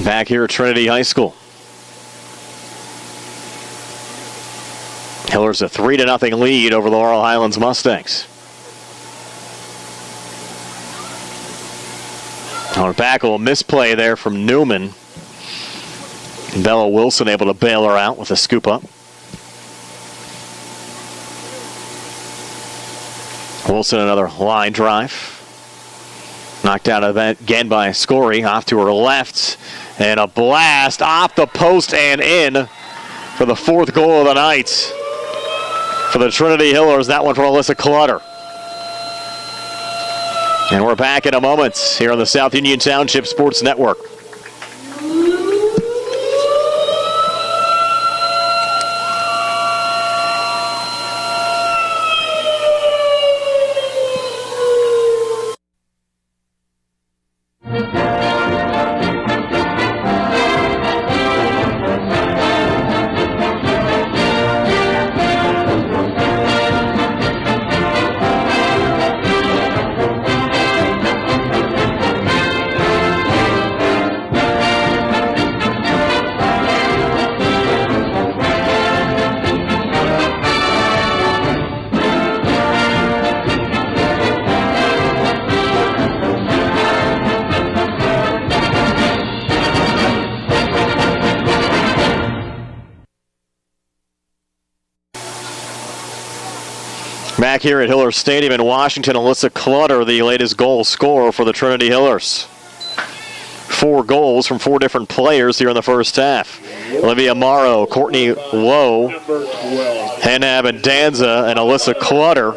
Back here at Trinity High School. Hillers a 3-0 lead over the Laurel Highlands Mustangs. On back, a little misplay there from Newman. Bella Wilson able to bail her out with a scoop up. Wilson another line drive. Knocked out of that again by Scory. Off to her left. And a blast off the post and in for the 4th goal of the night for the Trinity Hillers. That one from Alyssa Clutter. And we're back in a moment here on the South Union Township Sports Network. Back here at Hiller Stadium in Washington, Alyssa Clutter, the latest goal scorer for the Trinity Hillers. 4 goals from 4 different players here in the first half. Olivia Morrow, Courtney Lowe, Henab and Danza, and Alyssa Clutter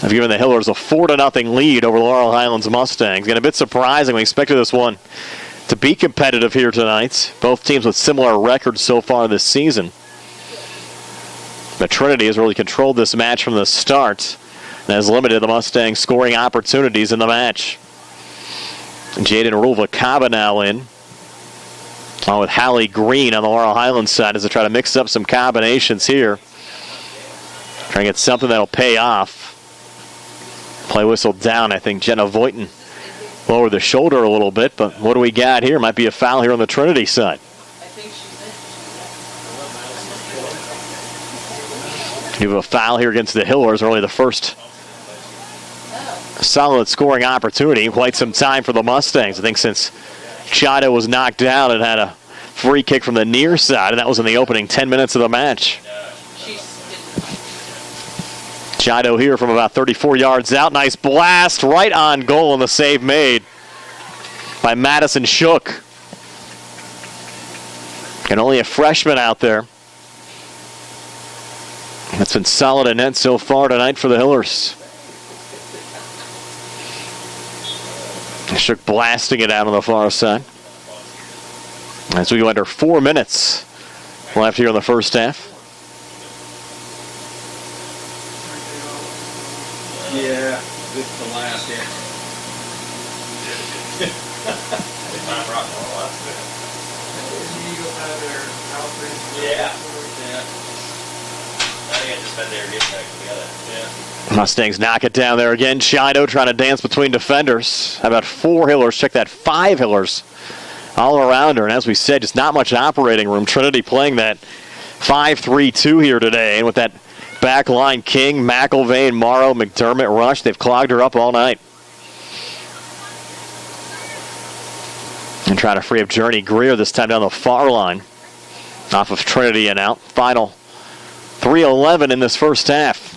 have given the Hillers a 4-0 lead over the Laurel Highlands Mustangs. Again, a bit surprising. We expected this one to be competitive here tonight. Both teams with similar records so far this season. But Trinity has really controlled this match from the start and has limited the Mustangs' scoring opportunities in the match. Jaden Ruvalcaba now in, along with Hallie Green on the Laurel Highlands side as they try to mix up some combinations here. Trying to get something that'll pay off. Play whistle down. I think Jenna Voighton lowered the shoulder a little bit, but what do we got here? Might be a foul here on the Trinity side. You have a foul here against the Hillers, early the first solid scoring opportunity in quite some time for the Mustangs. I think since Chido was knocked out and had a free kick from the near side, and that was in the opening 10 minutes of the match. Chido here from about 34 yards out. Nice blast right on goal, and the save made by Madison Shook. And only a freshman out there. That's been solid in net so far tonight for the Hillers. Shook blasting it out on the far side. As we go under 4 minutes left here in the first half. Yeah, this is the last hit. Yeah. Mustangs knock it down there again. Chido trying to dance between defenders. How about 4 Hillers? Check that, 5 Hillers all around her. And as we said, just not much operating room. Trinity playing that 5-3-2 here today. And with that back line, King, McIlvain, Morrow, McDermott, Rush, they've clogged her up all night. And trying to free up Journey Greer this time down the far line. Off of Trinity and out. Final 3:11 in this first half.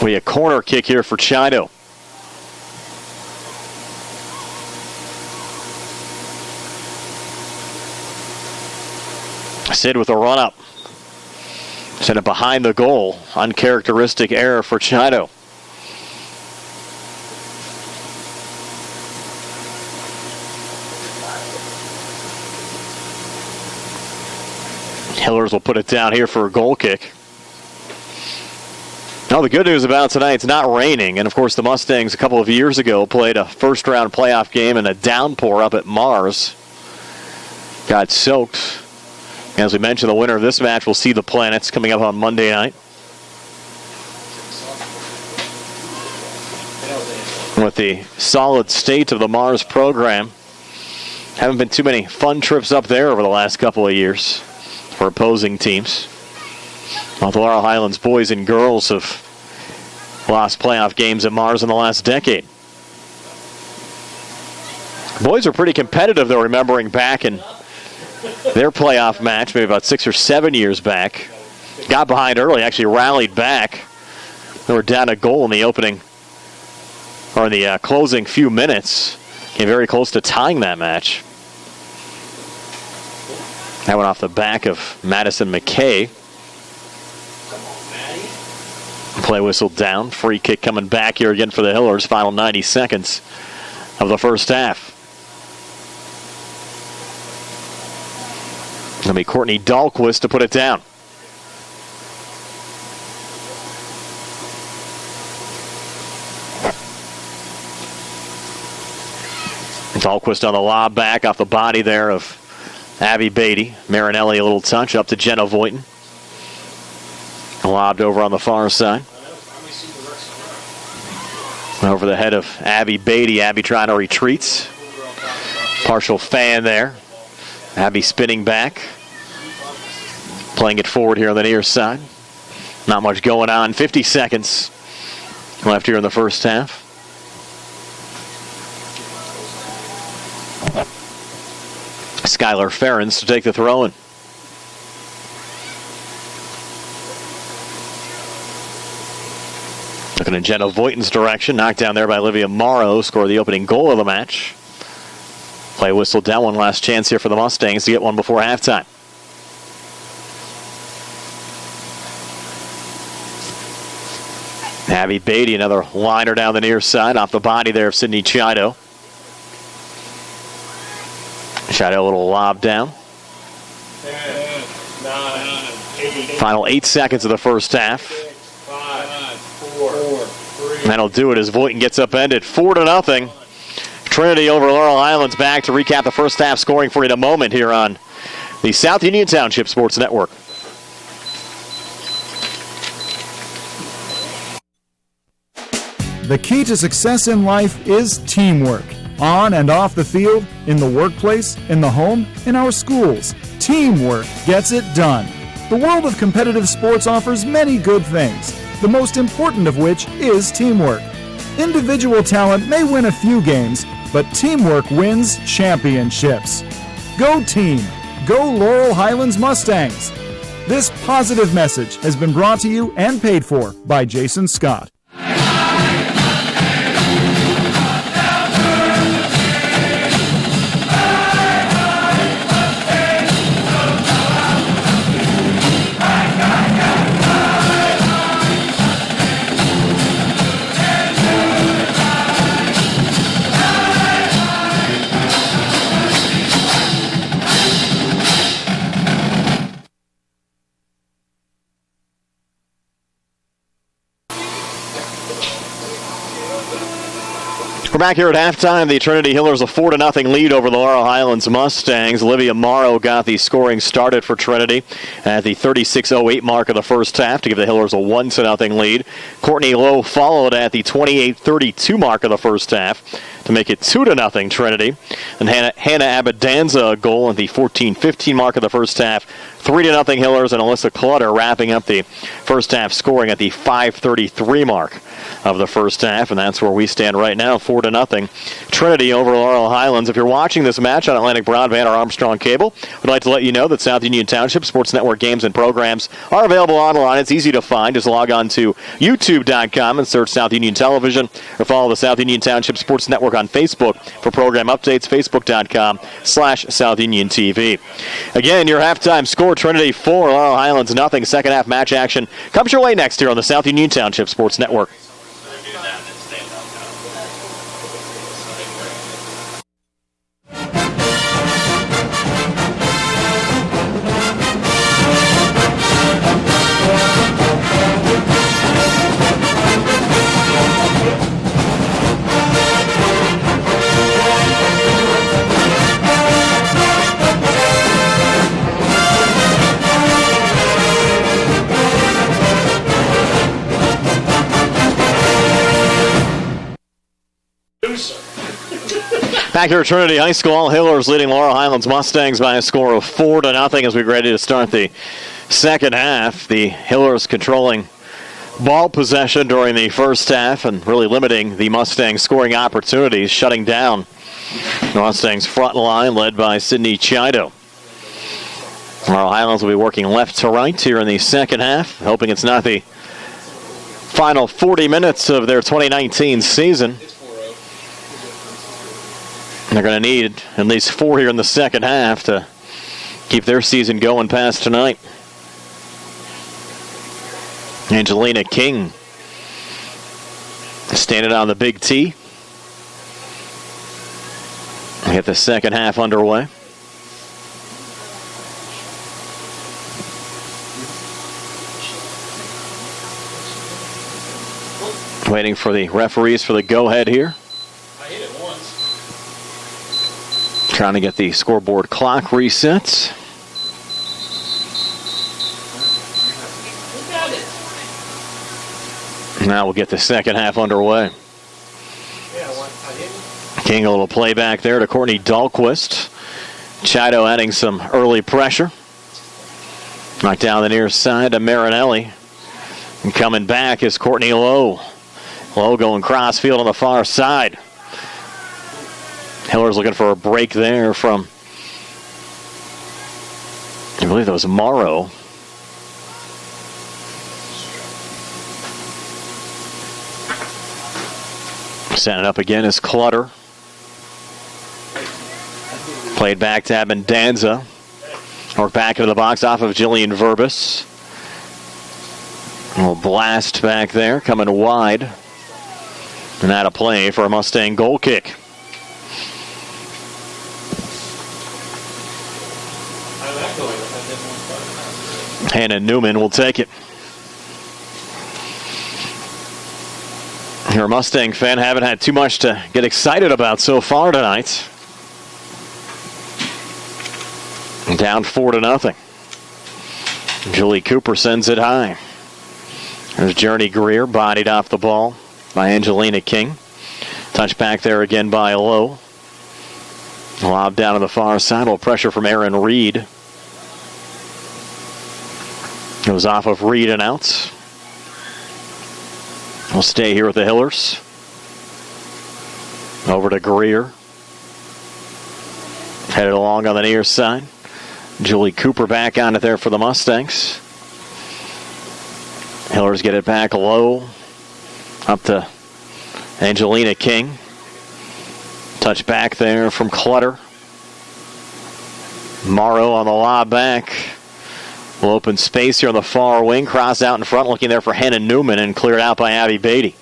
We a corner kick here for Chido. Sid with a run-up. Sent it behind the goal. Uncharacteristic error for Chido. Hillers will put it down here for a goal kick. Now the good news about tonight, it's not raining. And of course the Mustangs a couple of years ago played a first round playoff game in a downpour up at Mars. Got soaked. As we mentioned, the winner of this match will see the Planets coming up on Monday night. With the solid state of the Mars program, haven't been too many fun trips up there over the last couple of years for opposing teams. Well, the Laurel Highlands boys and girls have lost playoff games at Mars in the last decade. Boys are pretty competitive, though, remembering back in their playoff match, maybe about 6 or 7 years back. Got behind early, actually rallied back. They were down a goal in the opening, or in the closing few minutes. Came very close to tying that match. That went off the back of Madison McKay. Play whistle down. Free kick coming back here again for the Hillers. Final 90 seconds of the first half. It'll be Courtney Dahlquist to put it down. Dahlquist on the lob back off the body there of Abby Beatty. Marinelli a little touch up to Jenna Voighton. Lobbed over on the far side. Over the head of Abby Beatty. Abby trying to retreat. Partial fan there. Abby spinning back. Playing it forward here on the near side. Not much going on. 50 seconds left here in the first half. Skylar Ferens to take the throw in. Looking in Jenna Voighton's direction. Knocked down there by Olivia Morrow. Scored the opening goal of the match. Play whistle down. One last chance here for the Mustangs to get one before halftime. Abby Beatty, another liner down the near side. Off the body there of Sydney Chido. Chido a little lob down. 10, 9, 8. Final 8 seconds of the first half. 5, 4, 3. That'll do it as Voighton gets upended. 4-0. Trinity over Laurel Highlands. Back to recap the first half scoring for you in a moment here on the South Union Township Sports Network. The key to success in life is teamwork. On and off the field, in the workplace, in the home, in our schools. Teamwork gets it done. The world of competitive sports offers many good things, the most important of which is teamwork. Individual talent may win a few games, but teamwork wins championships. Go team! Go Laurel Highlands Mustangs! This positive message has been brought to you and paid for by Jason Scott. We're back here at halftime. The Trinity Hillers a 4-0 lead over the Laurel Highlands Mustangs. Olivia Morrow got the scoring started for Trinity at the 36:08 mark of the first half to give the Hillers a 1-0 lead. Courtney Lowe followed at the 28:32 mark of the first half to make it 2-0 Trinity. And Hannah Abadanza a goal at the 14:15 mark of the first half. 3-0 Hillers, and Alyssa Clutter wrapping up the first half scoring at the 5:33 mark of the first half, and that's where we stand right now, 4-0. Trinity over Laurel Highlands. If you're watching this match on Atlantic Broadband or Armstrong Cable, we'd like to let you know that South Union Township Sports Network games and programs are available online. It's easy to find. Just log on to youtube.com and search South Union Television, or follow the South Union Township Sports Network on Facebook for program updates, facebook.com/South Union TV. Again, your halftime score, Trinity 4, Laurel Highlands 0. Second half match action comes your way next here on the South Union Township Sports Network. Back here at Trinity High School, Hillers leading Laurel Highlands Mustangs by a score of 4-0 as we get ready to start the second half. The Hillers controlling ball possession during the first half and really limiting the Mustangs' scoring opportunities, shutting down the Mustangs' front line led by Sydney Chido. Laurel Highlands will be working left to right here in the second half, hoping it's not the final 40 minutes of their 2019 season. They're going to need at least 4 here in the second half to keep their season going past tonight. Angelina King standing on the big tee. Get the second half underway. Waiting for the referees for the go-ahead here. I hit it once. Trying to get the scoreboard clock reset. Now we'll get the second half underway. King, a little playback there to Courtney Dahlquist. Chido adding some early pressure. Knocked down the near side to Marinelli. And coming back is Courtney Lowe. Lowe going cross field on the far side. Hiller's looking for a break there from, I believe that was Morrow. Setting it up again is Clutter. Played back to Abendanza. Work back into the box off of Jillian Verbis. A little blast back there, coming wide. And out of play for a Mustang goal kick. Hannah Newman will take it. You're a Mustang fan, haven't had too much to get excited about so far tonight. Down 4-0. Julie Cooper sends it high. There's Journey Greer, bodied off the ball by Angelina King. Touch back there again by Lowe. Lob down to the far side. A little pressure from Erin Reed. Goes off of Reed and out. We'll stay here with the Hillers. Over to Greer. Headed along on the near side. Julie Cooper back on it there for the Mustangs. Hillers get it back low. Up to Angelina King. Touch back there from Clutter. Morrow on the lob back. Little open space here on the far wing. Cross out in front, looking there for Hannah Newman, and cleared out by Abby Beatty.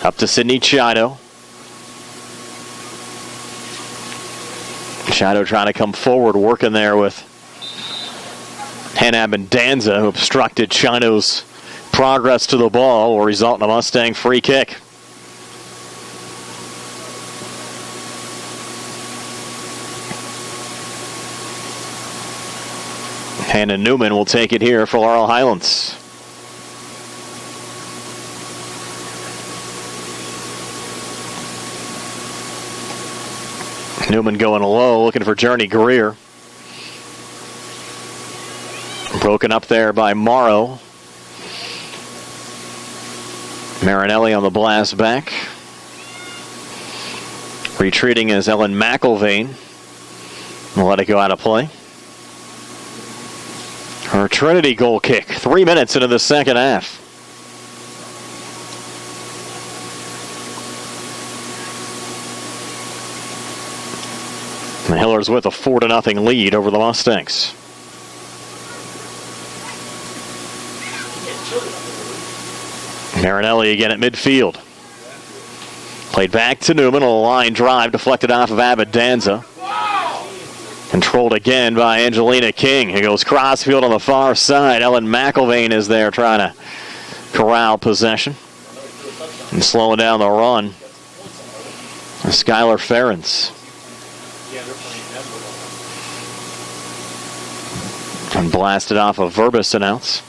Up to Sydney Chido. Chido trying to come forward, working there with Hannah Abendanza, who obstructed Chido's progress to the ball, will result in a Mustang free kick. Hannah Newman will take it here for Laurel Highlands. Newman going low, looking for Journey Greer. Broken up there by Morrow. Marinelli on the blast back. Retreating is Ellen McIlvain. We'll let it go out of play. Her Trinity goal kick, 3 minutes into the second half. The Hillers with a 4-0 lead over the Mustangs. Marinelli again at midfield. Played back to Newman, a line drive deflected off of Abendanza. Controlled again by Angelina King, who goes crossfield on the far side. Ellen McIlvain is there trying to corral possession. And slowing down the run. Skylar Ferens. And blasted off of Verbis and outs.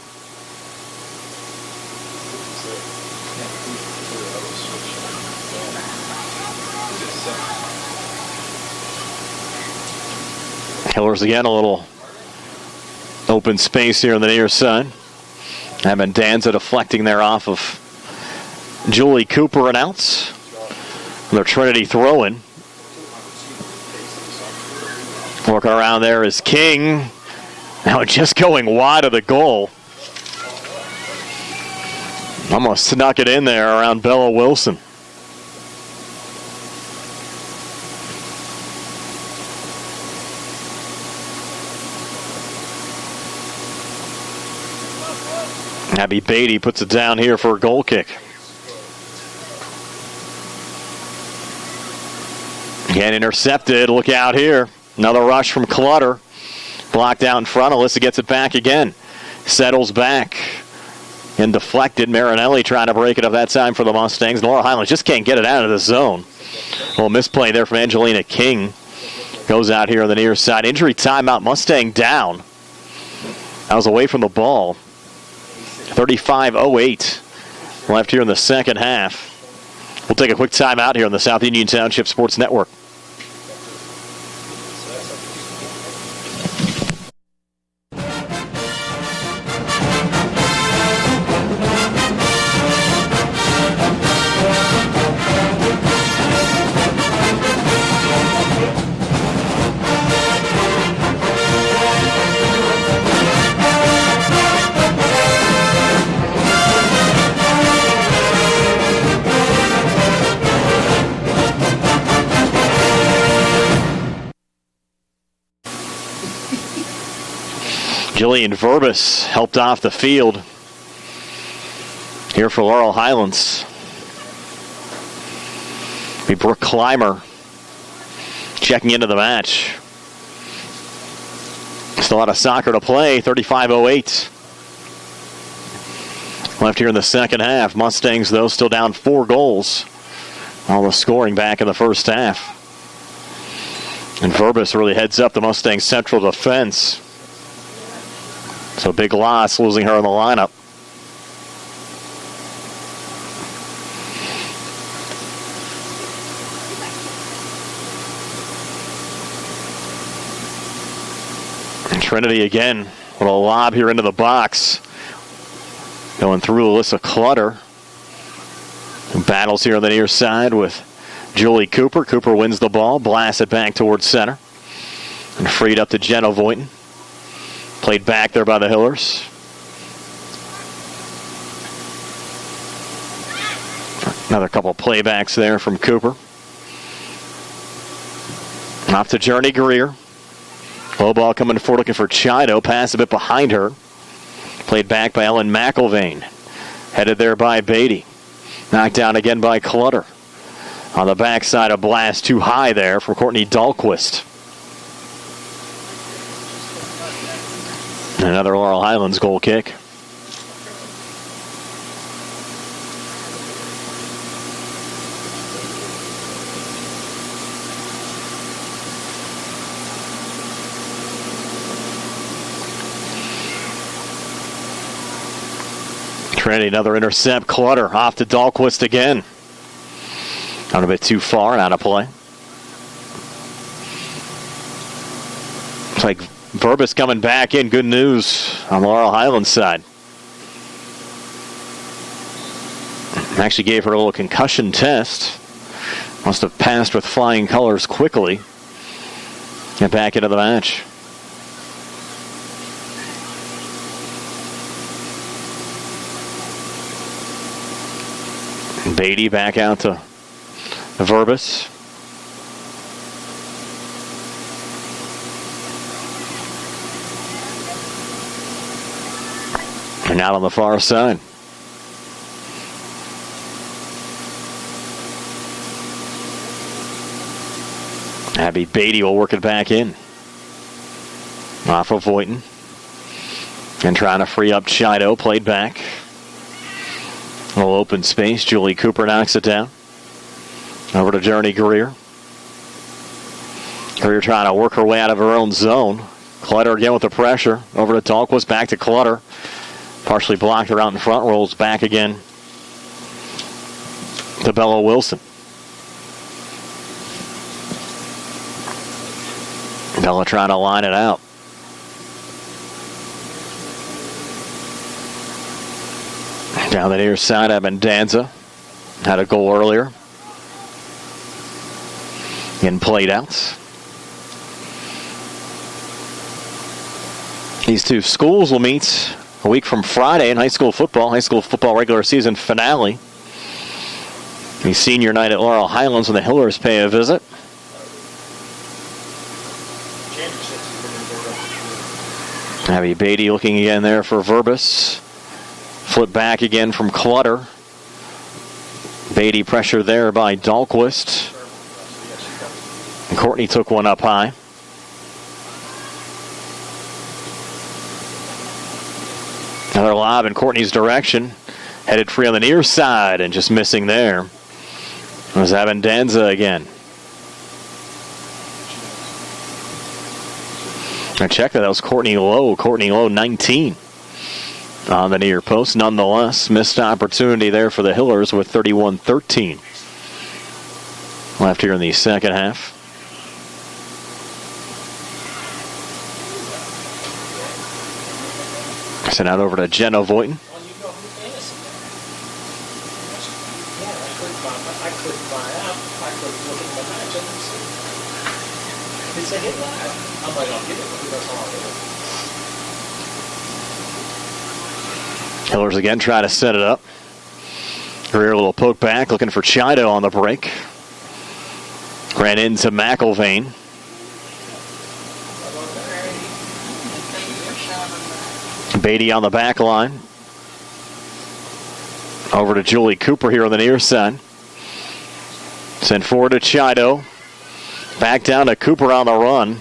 Hillers again, a little open space here on the near side. Abendanza deflecting there off of Julie Cooper and outs. Their Trinity throw-in. Working around there is King. Now just going wide of the goal. Almost snuck it in there around Bella Wilson. Abby Beatty puts it down here for a goal kick. Again, intercepted. Look out here. Another rush from Clutter. Blocked out in front. Alyssa gets it back again. Settles back. And deflected. Marinelli trying to break it up that time for the Mustangs. Laurel Highlands just can't get it out of the zone. Well, misplay there from Angelina King. Goes out here on the near side. Injury timeout. Mustang down. That was away from the ball. 35:08 left here in the second half. We'll take a quick timeout here on the South Union Township Sports Network. Jillian Verbus helped off the field here for Laurel Highlands. Be Brooke Clymer checking into the match. Still a lot of soccer to play. 35:08 left here in the second half. Mustangs, though, still down 4 goals. All the scoring back in the first half. And Verbus really heads up the Mustangs' central defense. So big loss, losing her in the lineup. And Trinity again with a lob here into the box. Going through Alyssa Clutter. Who battles here on the near side with Julie Cooper. Cooper wins the ball, blasts it back towards center. And freed up to Jenna Voighton. Played back there by the Hillers. Another couple playbacks there from Cooper. Off to Journey Greer. Low ball coming forward looking for Chido. Pass a bit behind her. Played back by Ellen McIlvain. Headed there by Beatty. Knocked down again by Clutter. On the backside, a blast too high there from Courtney Dahlquist. Another Laurel Highlands goal kick. Trinity, another intercept. Clutter off to Dahlquist again. Not a bit too far and out of play. It's like Verbus coming back in. Good news on the Laurel Highlands side. Actually gave her a little concussion test. Must have passed with flying colors quickly. Get back into the match. Beatty back out to Verbus. And out on the far side. Abby Beatty will work it back in. Off of Voighton. And trying to free up Chido. Played back. A little open space. Julie Cooper knocks it down. Over to Journey Greer. Greer trying to work her way out of her own zone. Clutter again with the pressure. Over to Dahlquist. Back to Clutter. Partially blocked her out in front. Rolls back again to Bella Wilson. Bella trying to line it out. Down the near side, Abendanza had a goal earlier. Getting played out. These two schools will meet a week from Friday in high school football regular season finale. The senior night at Laurel Highlands when the Hillers pay a visit. Abby Beatty looking again there for Verbus. Flip back again from Clutter. Beatty pressure there by Dahlquist. And Courtney took one up high. Another lob in Courtney's direction. Headed free on the near side and just missing there. It was Abendanza again. I checked that was Courtney Lowe. Courtney Lowe, 19 on the near post. Nonetheless, missed opportunity there for the Hillers with 31-13 left here in the second half. Sent out over to Jenna Voighton. Hillers again try to set it up. Rear little poke back, looking for Chido on the break. Ran into McIlvain. Beatty on the back line. Over to Julie Cooper here on the near side. Sent forward to Chido. Back down to Cooper on the run.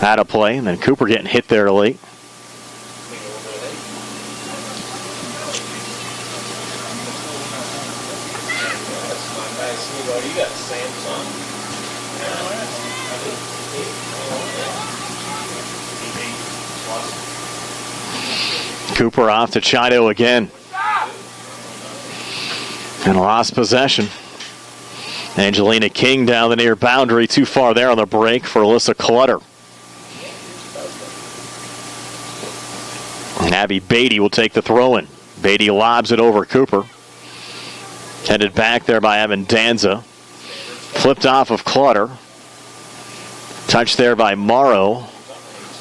Out of play, and then Cooper getting hit there late. Cooper off to Chido again. And lost possession. Angelina King down the near boundary. Too far there on the break for Alyssa Clutter. And Abby Beatty will take the throw-in. Beatty lobs it over Cooper. Headed back there by Abendanza. Flipped off of Clutter. Touched there by Morrow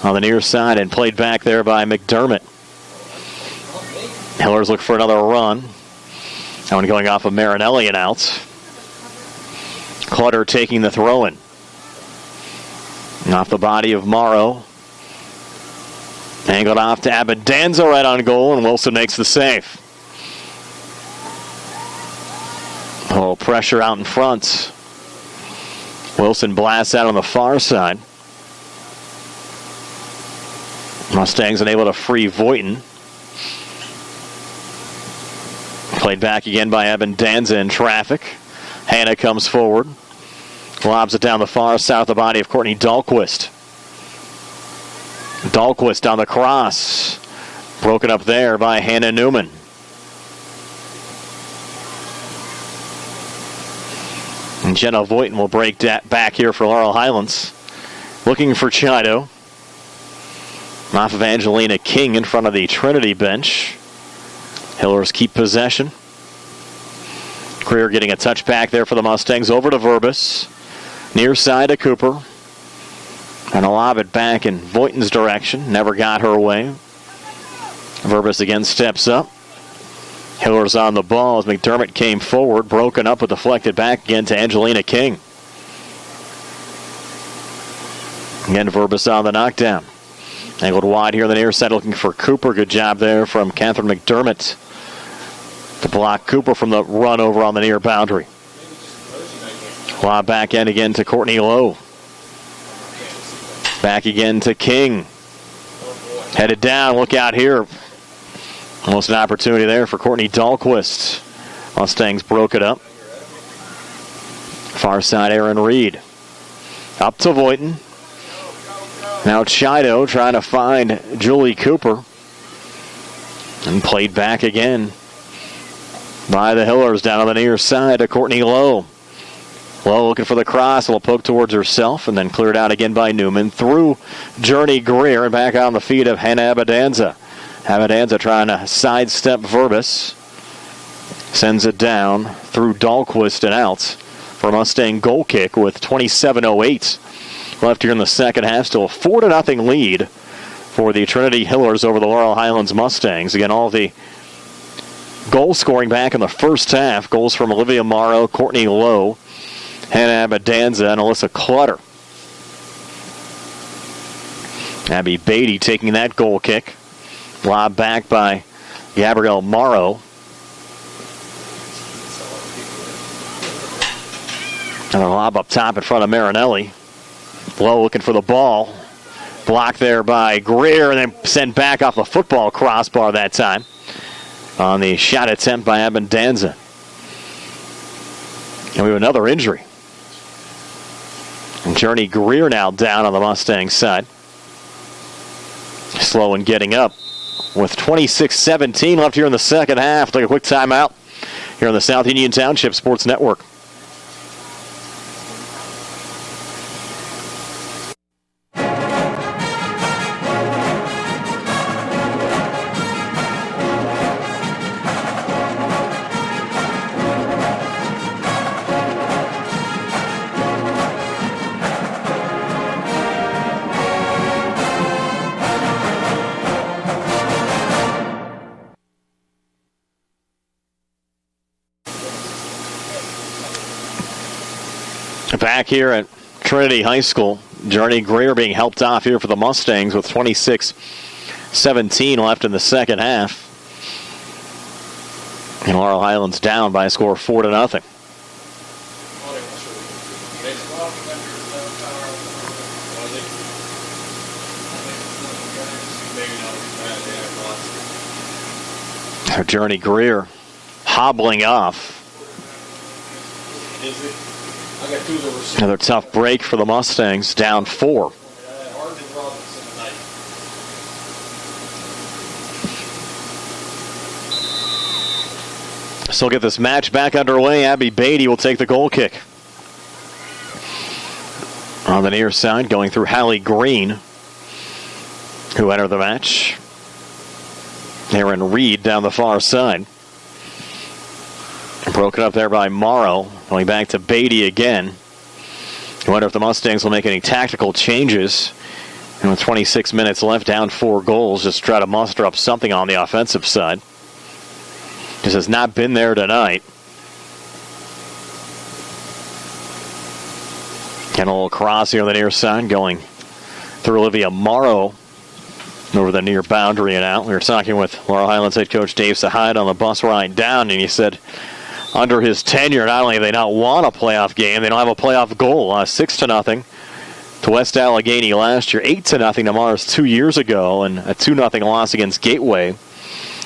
on the near side and played back there by McDermott. Hillers look for another run. That one going off of Marinelli and out. Clutter taking the throw-in. Off the body of Morrow. Angled off to Abendanza right on goal, and Wilson makes the save. A little pressure out in front. Wilson blasts out on the far side. Mustangs unable to free Voighton. Played back again by Abendanza in traffic. Hannah comes forward. Lobs it down the far south, the body of Courtney Dahlquist. Dahlquist on the cross. Broken up there by Hannah Newman. And Jenna Voighton will break back here for Laurel Highlands. Looking for Chido. Off of Angelina King in front of the Trinity bench. Hillers keep possession. Greer getting a touch back there for the Mustangs. Over to Verbus. Near side to Cooper. And a lob it back in Voighton's direction. Never got her way. Verbus again steps up. Hillers on the ball as McDermott came forward. Broken up but deflected back again to Angelina King. Again, Verbus on the knockdown. Angled wide here on the near side looking for Cooper. Good job there from Catherine McDermott to block Cooper from the run over on the near boundary. Lob back end again to Courtney Lowe. Back again to King. Headed down. Look out here. Almost an opportunity there for Courtney Dahlquist. Mustangs broke it up. Far side, Aaron Reed. Up to Voighton. Now Chido trying to find Julie Cooper. And played back again by the Hillers down on the near side to Courtney Lowe. Lowe looking for the cross. A little poke towards herself and then cleared out again by Newman. Through Journey Greer and back on the feet of Hannah Abendanza. Abendanza trying to sidestep Verbus. Sends it down through Dahlquist and out for a Mustang goal kick with 27:08 left here in the second half. Still a 4-0 lead for the Trinity Hillers over the Laurel Highlands Mustangs. Again, all the goal scoring back in the first half. Goals from Olivia Morrow, Courtney Lowe, Hannah Abendanza, and Alyssa Clutter. Abby Beatty taking that goal kick. Lob back by Gabrielle Morrow. Another lob up top in front of Marinelli. Low looking for the ball. Blocked there by Greer and then sent back off the football crossbar that time on the shot attempt by Abundanza. And we have another injury. And Journey Greer now down on the Mustangs side. Slow in getting up with 26-17 left here in the second half. Take a quick timeout here on the South Union Township Sports Network. Back here at Trinity High School, Journey Greer being helped off here for the Mustangs with 26-17 left in the second half. And Laurel Highlands down by a score of 4-0. Journey Greer hobbling off. Another tough break for the Mustangs, down 4. So we'll get this match back underway. Abby Beatty will take the goal kick. On the near side, going through Hallie Green, who entered the match. Aaron Reed down the far side. Broken up there by Morrow. Going back to Beatty again. I wonder if the Mustangs will make any tactical changes. And with 26 minutes left, down 4 goals, just try to muster up something on the offensive side. Just has not been there tonight. Getting a little cross here on the near side, going through Olivia Morrow over the near boundary and out. We were talking with Laurel Highlands head coach Dave Sahide on the bus ride down, and he said under his tenure, not only have they not won a playoff game, they don't have a playoff goal. 6-0 to West Allegheny last year, 8-0 to Mars 2 years ago, and a 2-0 loss against Gateway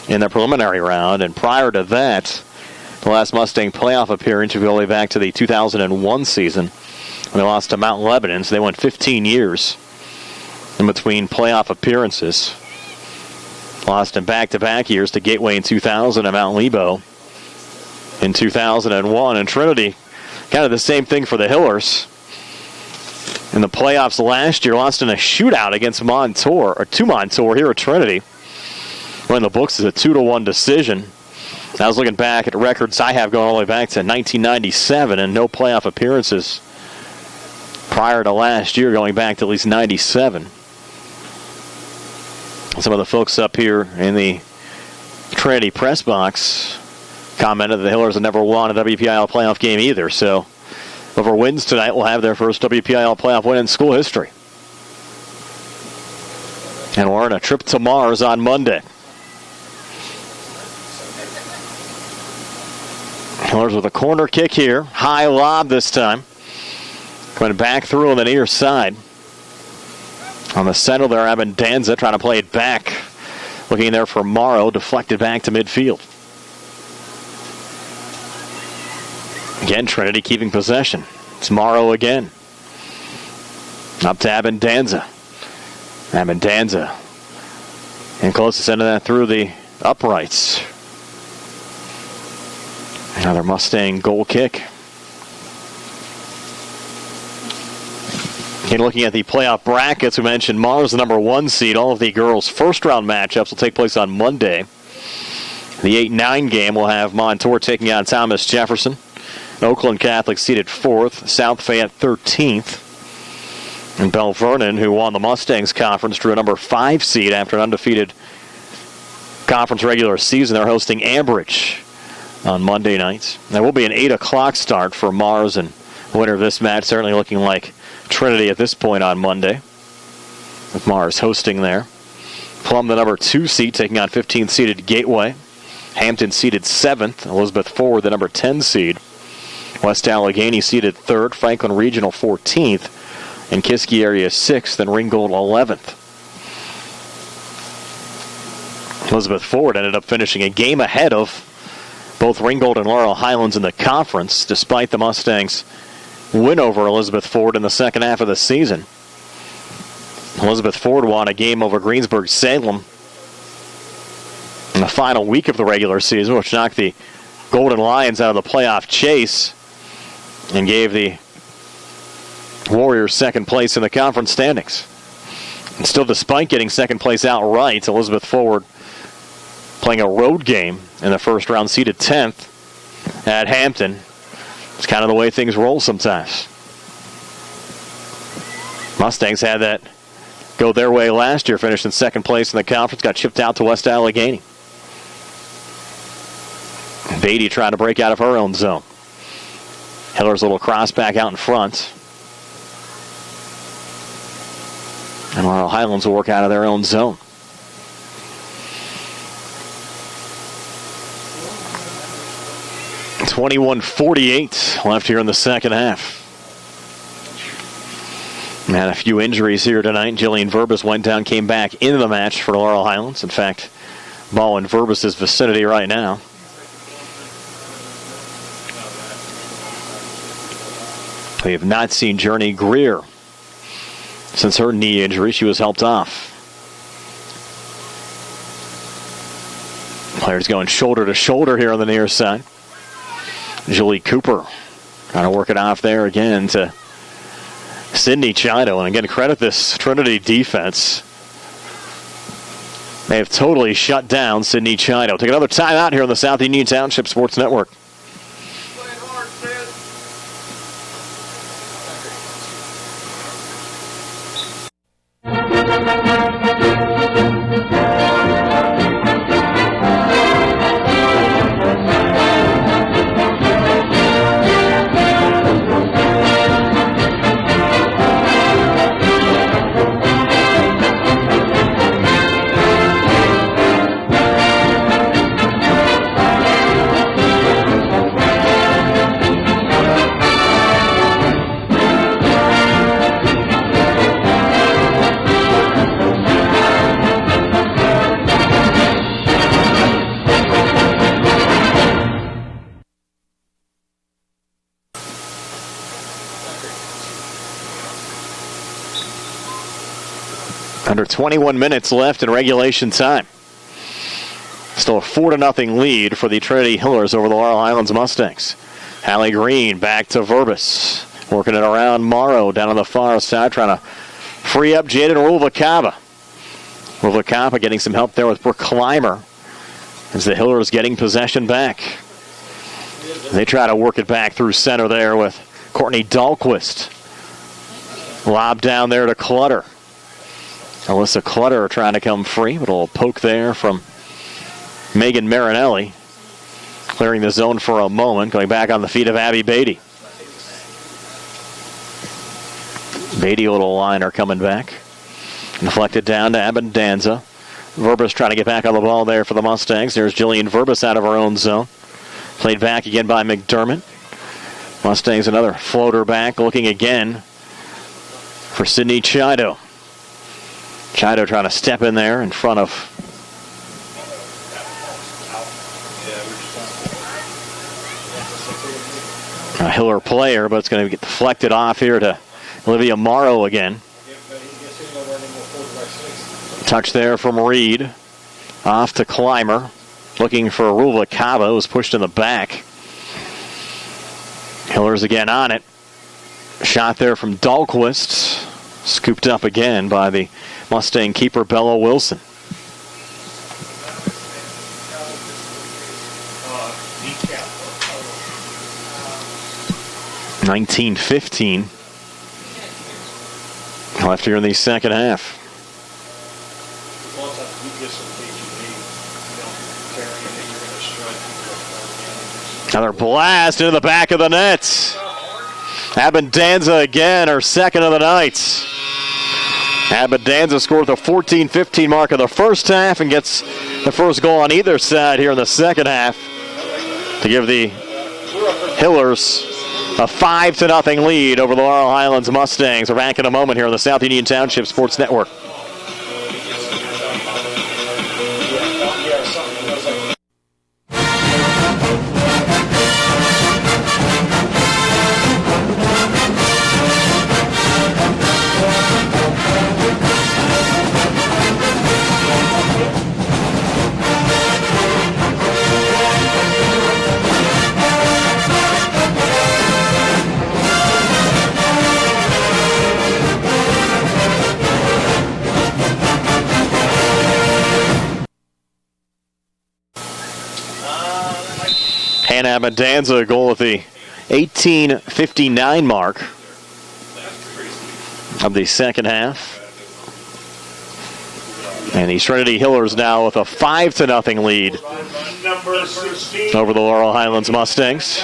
in the preliminary round. And prior to that, the last Mustang playoff appearance would go all the way back to the 2001 season when they lost to Mount Lebanon. So they went 15 years in between playoff appearances. Lost in back-to-back years to Gateway in 2000 and Mount Lebo in 2001. And Trinity, kind of the same thing for the Hillers. In the playoffs last year, lost in a shootout against Montour, or to Montour here at Trinity. We're in the books as a 2-1 decision. I was looking back at records I have going all the way back to 1997 and no playoff appearances prior to last year, going back to at least 97. Some of the folks up here in the Trinity press box commented that the Hillers have never won a WPIAL playoff game either. So whoever wins tonight will have their first WPIAL playoff win in school history. And we're on a trip to Mars on Monday. Hillers with a corner kick here. High lob this time. Going back through on the near side. On the center there, Abundanza trying to play it back. Looking there for Morrow. Deflected back to midfield. Again, Trinity keeping possession. It's Morrow again. Up to Abundanza. Abundanza. And close to sending that through the uprights. Another Mustang goal kick. And looking at the playoff brackets, we mentioned Mars, the number 1 seed. All of the girls' first-round matchups will take place on Monday. The 8-9 game will have Montour taking on Thomas Jefferson. Oakland Catholic seated 4th. South Fayette 13th. And Bell Vernon, who won the Mustangs Conference, drew a number 5 seed after an undefeated conference regular season. They're hosting Ambridge on Monday nights. There will be an 8 o'clock start for Mars, and winner of this match certainly looking like Trinity at this point on Monday, with Mars hosting there. Plum, the number 2 seed, taking on 15th-seeded Gateway. Hampton seeded 7th. Elizabeth Forward, the number 10 seed. West Allegheny seeded 3rd. Franklin Regional 14th. And Kiski area 6th. And Ringgold 11th. Elizabeth Forward ended up finishing a game ahead of both Ringgold and Laurel Highlands in the conference, despite the Mustangs' win over Elizabeth Forward in the second half of the season. Elizabeth Forward won a game over Greensburg-Salem in the final week of the regular season, which knocked the Golden Lions out of the playoff chase and gave the Warriors second place in the conference standings. And still, despite getting second place outright, Elizabeth Forward playing a road game in the first round, seeded 10th at Hampton. It's kind of the way things roll sometimes. Mustangs had that go their way last year, finished in second place in the conference, got shipped out to West Allegheny. Beatty trying to break out of her own zone. Hiller's little cross back out in front. And Laurel Highlands will work out of their own zone. .21:48 left here in the second half. Had a few injuries here tonight. Jillian Verbis went down, came back into the match for Laurel Highlands. In fact, ball in Verbis' vicinity right now. We have not seen Journey Greer since her knee injury. She was helped off. Players going shoulder to shoulder here on the near side. Julie Cooper trying to work it off there again to Sydney Chido. And again, credit this Trinity defense. They have totally shut down Sydney Chido. Take another timeout here on the South Union Township Sports Network. Under 21 minutes left in regulation time. Still a 4-0 lead for the Trinity Hillers over the Laurel Highlands Mustangs. Hallie Green back to Verbis. Working it around Morrow down on the far side, trying to free up Jaden Rulvakava. Rulvakava getting some help there with Brooke Clymer as the Hillers getting possession back. They try to work it back through center there with Courtney Dahlquist. Lob down there to Clutter. Alyssa Clutter trying to come free, but a little poke there from Megan Marinelli. Clearing the zone for a moment, going back on the feet of Abby Beatty. Beatty, a little liner coming back. Deflected down to Abundanza. Verbis trying to get back on the ball there for the Mustangs. There's Jillian Verbis out of her own zone. Played back again by McDermott. Mustangs another floater back, looking again for Sydney Chido. Chido trying to step in there in front of a Hiller player, but it's going to get deflected off here to Olivia Morrow again. Touch there from Reed. Off to Clymer. Looking for Rulvakava. Was pushed in the back. Hillers again on it. Shot there from Dahlquist. Scooped up again by the Mustang keeper, Bella Wilson. $19-15 left here in the second half. Another blast into the back of the net. Abundanza again, her second of the night. Abadanza scored the 14-15 mark of the first half and gets the first goal on either side here in the second half to give the Hillers a 5-0 lead over the Laurel Highlands Mustangs. We're back in a moment here on the South Union Township Sports Network. Hannah Abadanza, a goal at the 18:59 mark of the second half. And the Trinity Hillers now with a 5-0 lead over the Laurel Highlands Mustangs.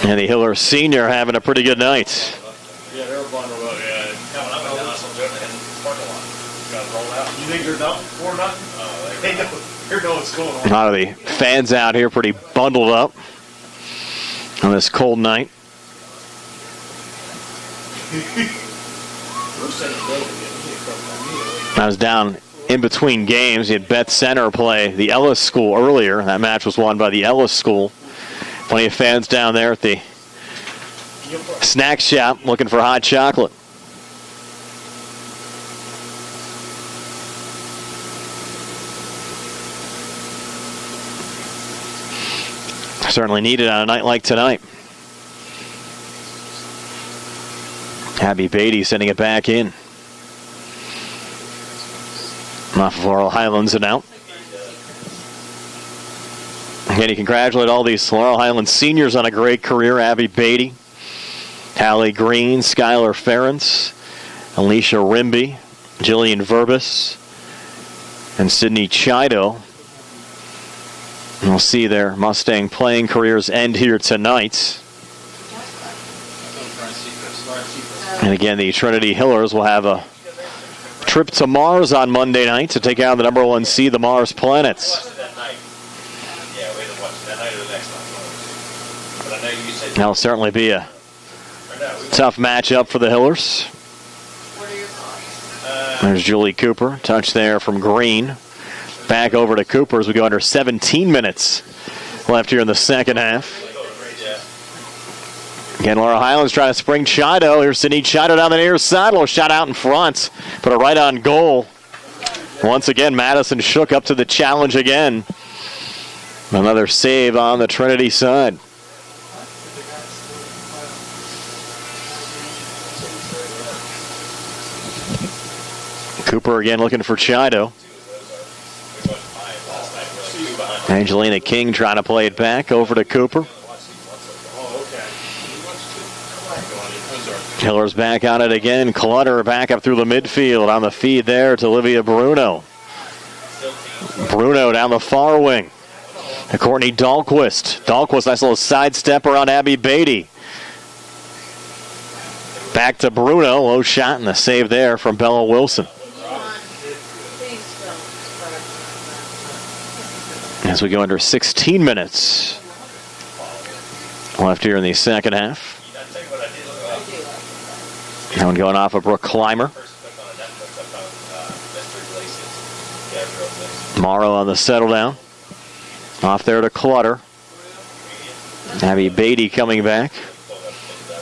And the Hillers senior having a pretty good night. Yeah, they're bundled up. Yeah, coming up and down some good in the parking lot. Got rolled out. You think they're done? 4-0? They know what's going on. A lot of the fans out here pretty bundled up on this cold night. I was down in between games. You had Beth Center play the Ellis School earlier. That match was won by the Ellis School. Plenty of fans down there at the snack shop looking for hot chocolate. Certainly needed on a night like tonight. Abby Beatty sending it back in. Off of Laurel Highlands and out. Again, you congratulate all these Laurel Highlands seniors on a great career. Abby Beatty, Hallie Green, Skylar Ferentz, Alicia Rimby, Jillian Verbis, and Sydney Chido. And we'll see their Mustang playing careers end here tonight. And again, the Trinity Hillers will have a trip to Mars on Monday night to take out the number 1 seed, the Mars Planets. That'll certainly be a tough matchup for the Hillers. There's Julie Cooper. Touch there from Green. Back over to Cooper as we go under 17 minutes left here in the second half. Again, Laurel Highlands trying to spring Chido. Here's Sydney Chido down the near side. Little shot out in front. Put it right on goal. Once again, Madison Shook up to the challenge again. Another save on the Trinity side. Cooper again looking for Chido. Angelina King trying to play it back over to Cooper. Hillers back on it again. Clutter back up through the midfield on the feed there to Olivia Bruno. Bruno down the far wing to Courtney Dahlquist. Dahlquist, nice little sidestep around Abby Beatty. Back to Bruno. Low shot and the save there from Bella Wilson. As we go under 16 minutes left here in the second half. That one going off of Brooke Clymer. Morrow on the settle down. Off there to Clutter. Abby Beatty coming back.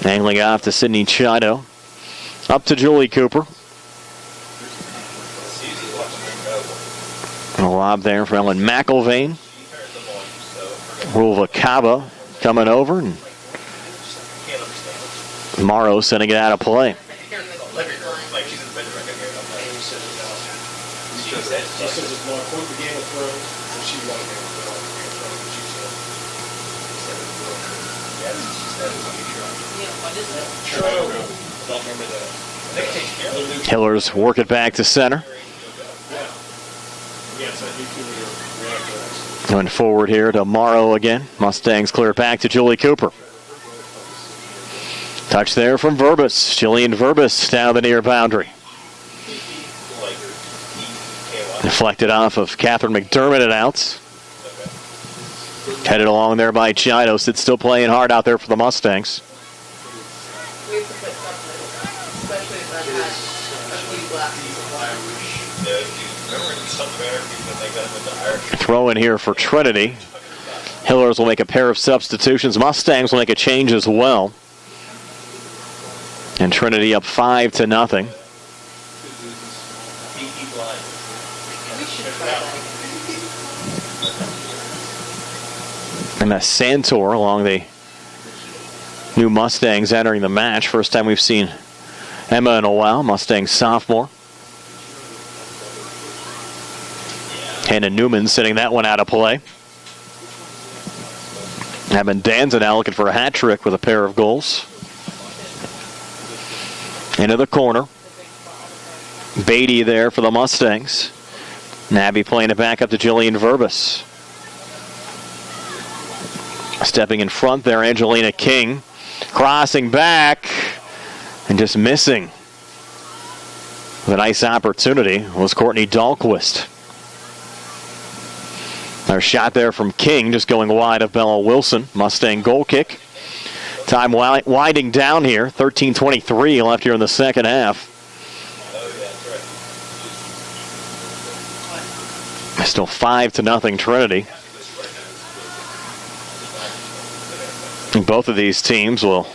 Angling off to Sydney Chido. Up to Julie Cooper. A lob there for Ellen McIlvain. Rulva Kaba coming over. And Morrow sending it out of play. Hillers work it back to center. Going forward here to Morrow again. Mustangs clear it back to Julie Cooper. Touch there from Verbis. Jillian Verbis down the near boundary. Deflected off of Catherine McDermott and outs. Headed along there by Chidos. It's still playing hard out there for the Mustangs. Throw in here for Trinity. Hillers will make a pair of substitutions. Mustangs will make a change as well. And Trinity up 5-0. And that's Santor along the new Mustangs entering the match. First time we've seen Emma in a while. Mustang sophomore. Hannah Newman sitting that one out of play. Danza now looking for a hat trick with a pair of goals. Into the corner. Beatty there for the Mustangs. Nabby playing it back up to Jillian Verbis. Stepping in front there, Angelina King. Crossing back and just missing. With a nice opportunity was Courtney Dahlquist. Their shot there from King, just going wide of Bella Wilson. Mustang goal kick. Time winding down here. 13:23 left here in the second half. Still 5-0 Trinity. Both of these teams will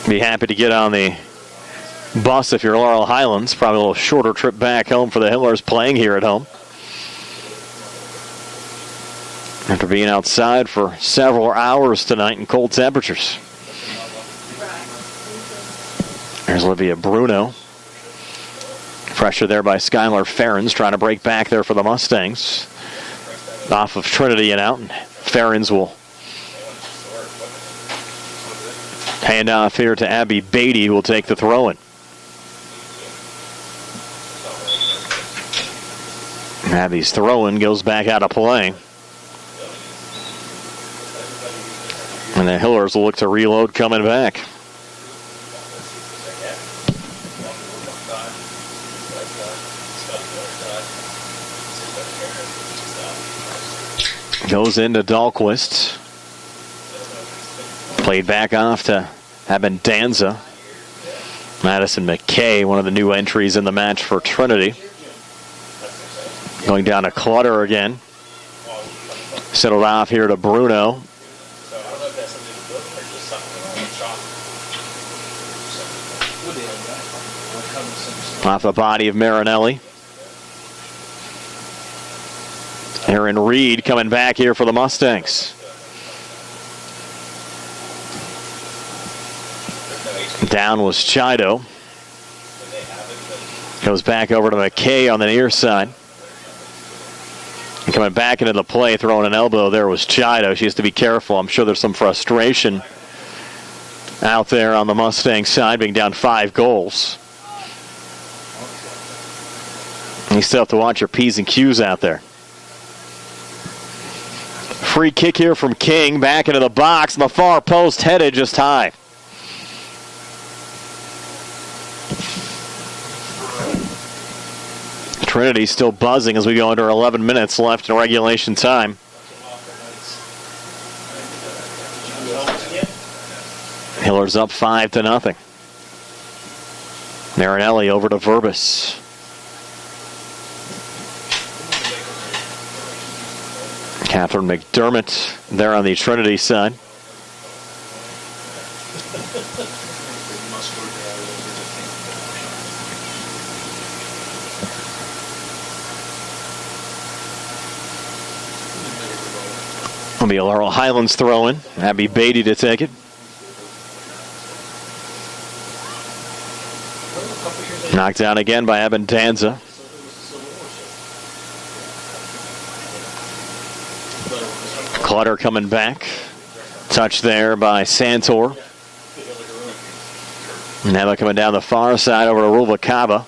be happy to get on the bus if you're Laurel Highlands. Probably a little shorter trip back home for the Hillers playing here at home. After being outside for several hours tonight in cold temperatures. There's Olivia Bruno. Pressure there by Skylar Ferrens, trying to break back there for the Mustangs. Off of Trinity and out, and Ferrens will hand off here to Abby Beatty, who will take the throw-in. Abby's throw-in goes back out of play. And the Hillers will look to reload coming back. Goes into Dahlquist. Played back off to Danza. Madison McKay, one of the new entries in the match for Trinity. Going down to Clutter again. Settled off here to Bruno. Off the body of Marinelli. Aaron Reed coming back here for the Mustangs. Down was Chido. Goes back over to McKay on the near side. And coming back into the play, throwing an elbow there was Chido. She has to be careful. I'm sure there's some frustration out there on the Mustang side, being down 5 goals. You still have to watch your P's and Q's out there. Free kick here from King, back into the box, and the far post headed just high. Trinity still buzzing as we go under 11 minutes left in regulation time. Hillers up 5-0. Marinelli over to Verbis. Catherine McDermott there on the Trinity side. Will be a Laurel Highlands throw-in. Abby Beatty to take it. Knocked down again by Danza. Clutter coming back. Touch there by Santor. Now they're coming down the far side over to Rubalcaba.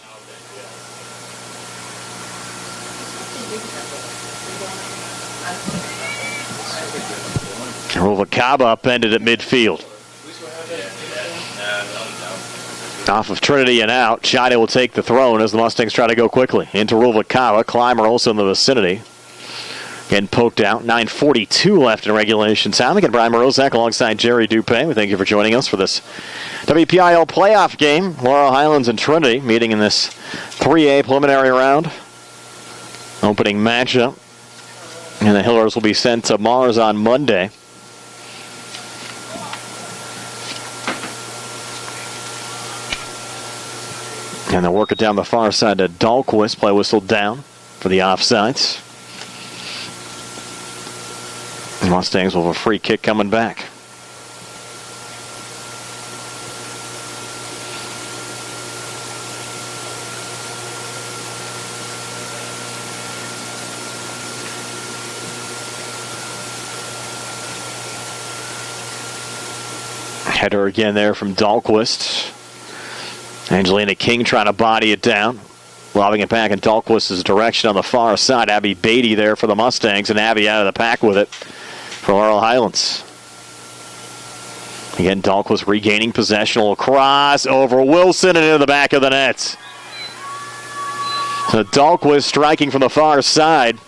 Ruvalcaba upended at midfield. Off of Trinity and out. Chido will take the throw as the Mustangs try to go quickly. Into Ruvalcaba. Clymer also in the vicinity. Getting poked out. 9:42 left in regulation time. Again, Brian Morozak alongside Jerry Dupé. We thank you for joining us for this WPIAL playoff game. Laurel, Highlands, and Trinity meeting in this 3A preliminary round. Opening matchup. And the Hillers will be sent to Mars on Monday. And they'll work it down the far side to Dahlquist. Play whistle down for the offsides. The Mustangs will have a free kick coming back. Header again there from Dahlquist. Angelina King trying to body it down. Lobbing it back in Dahlquist's direction on the far side. Abby Beatty there for the Mustangs, and Abby out of the pack with it for Laurel Highlands. Again, Dahlquist regaining possession. A cross over Wilson and into the back of the net. So Dahlquist striking from the far side.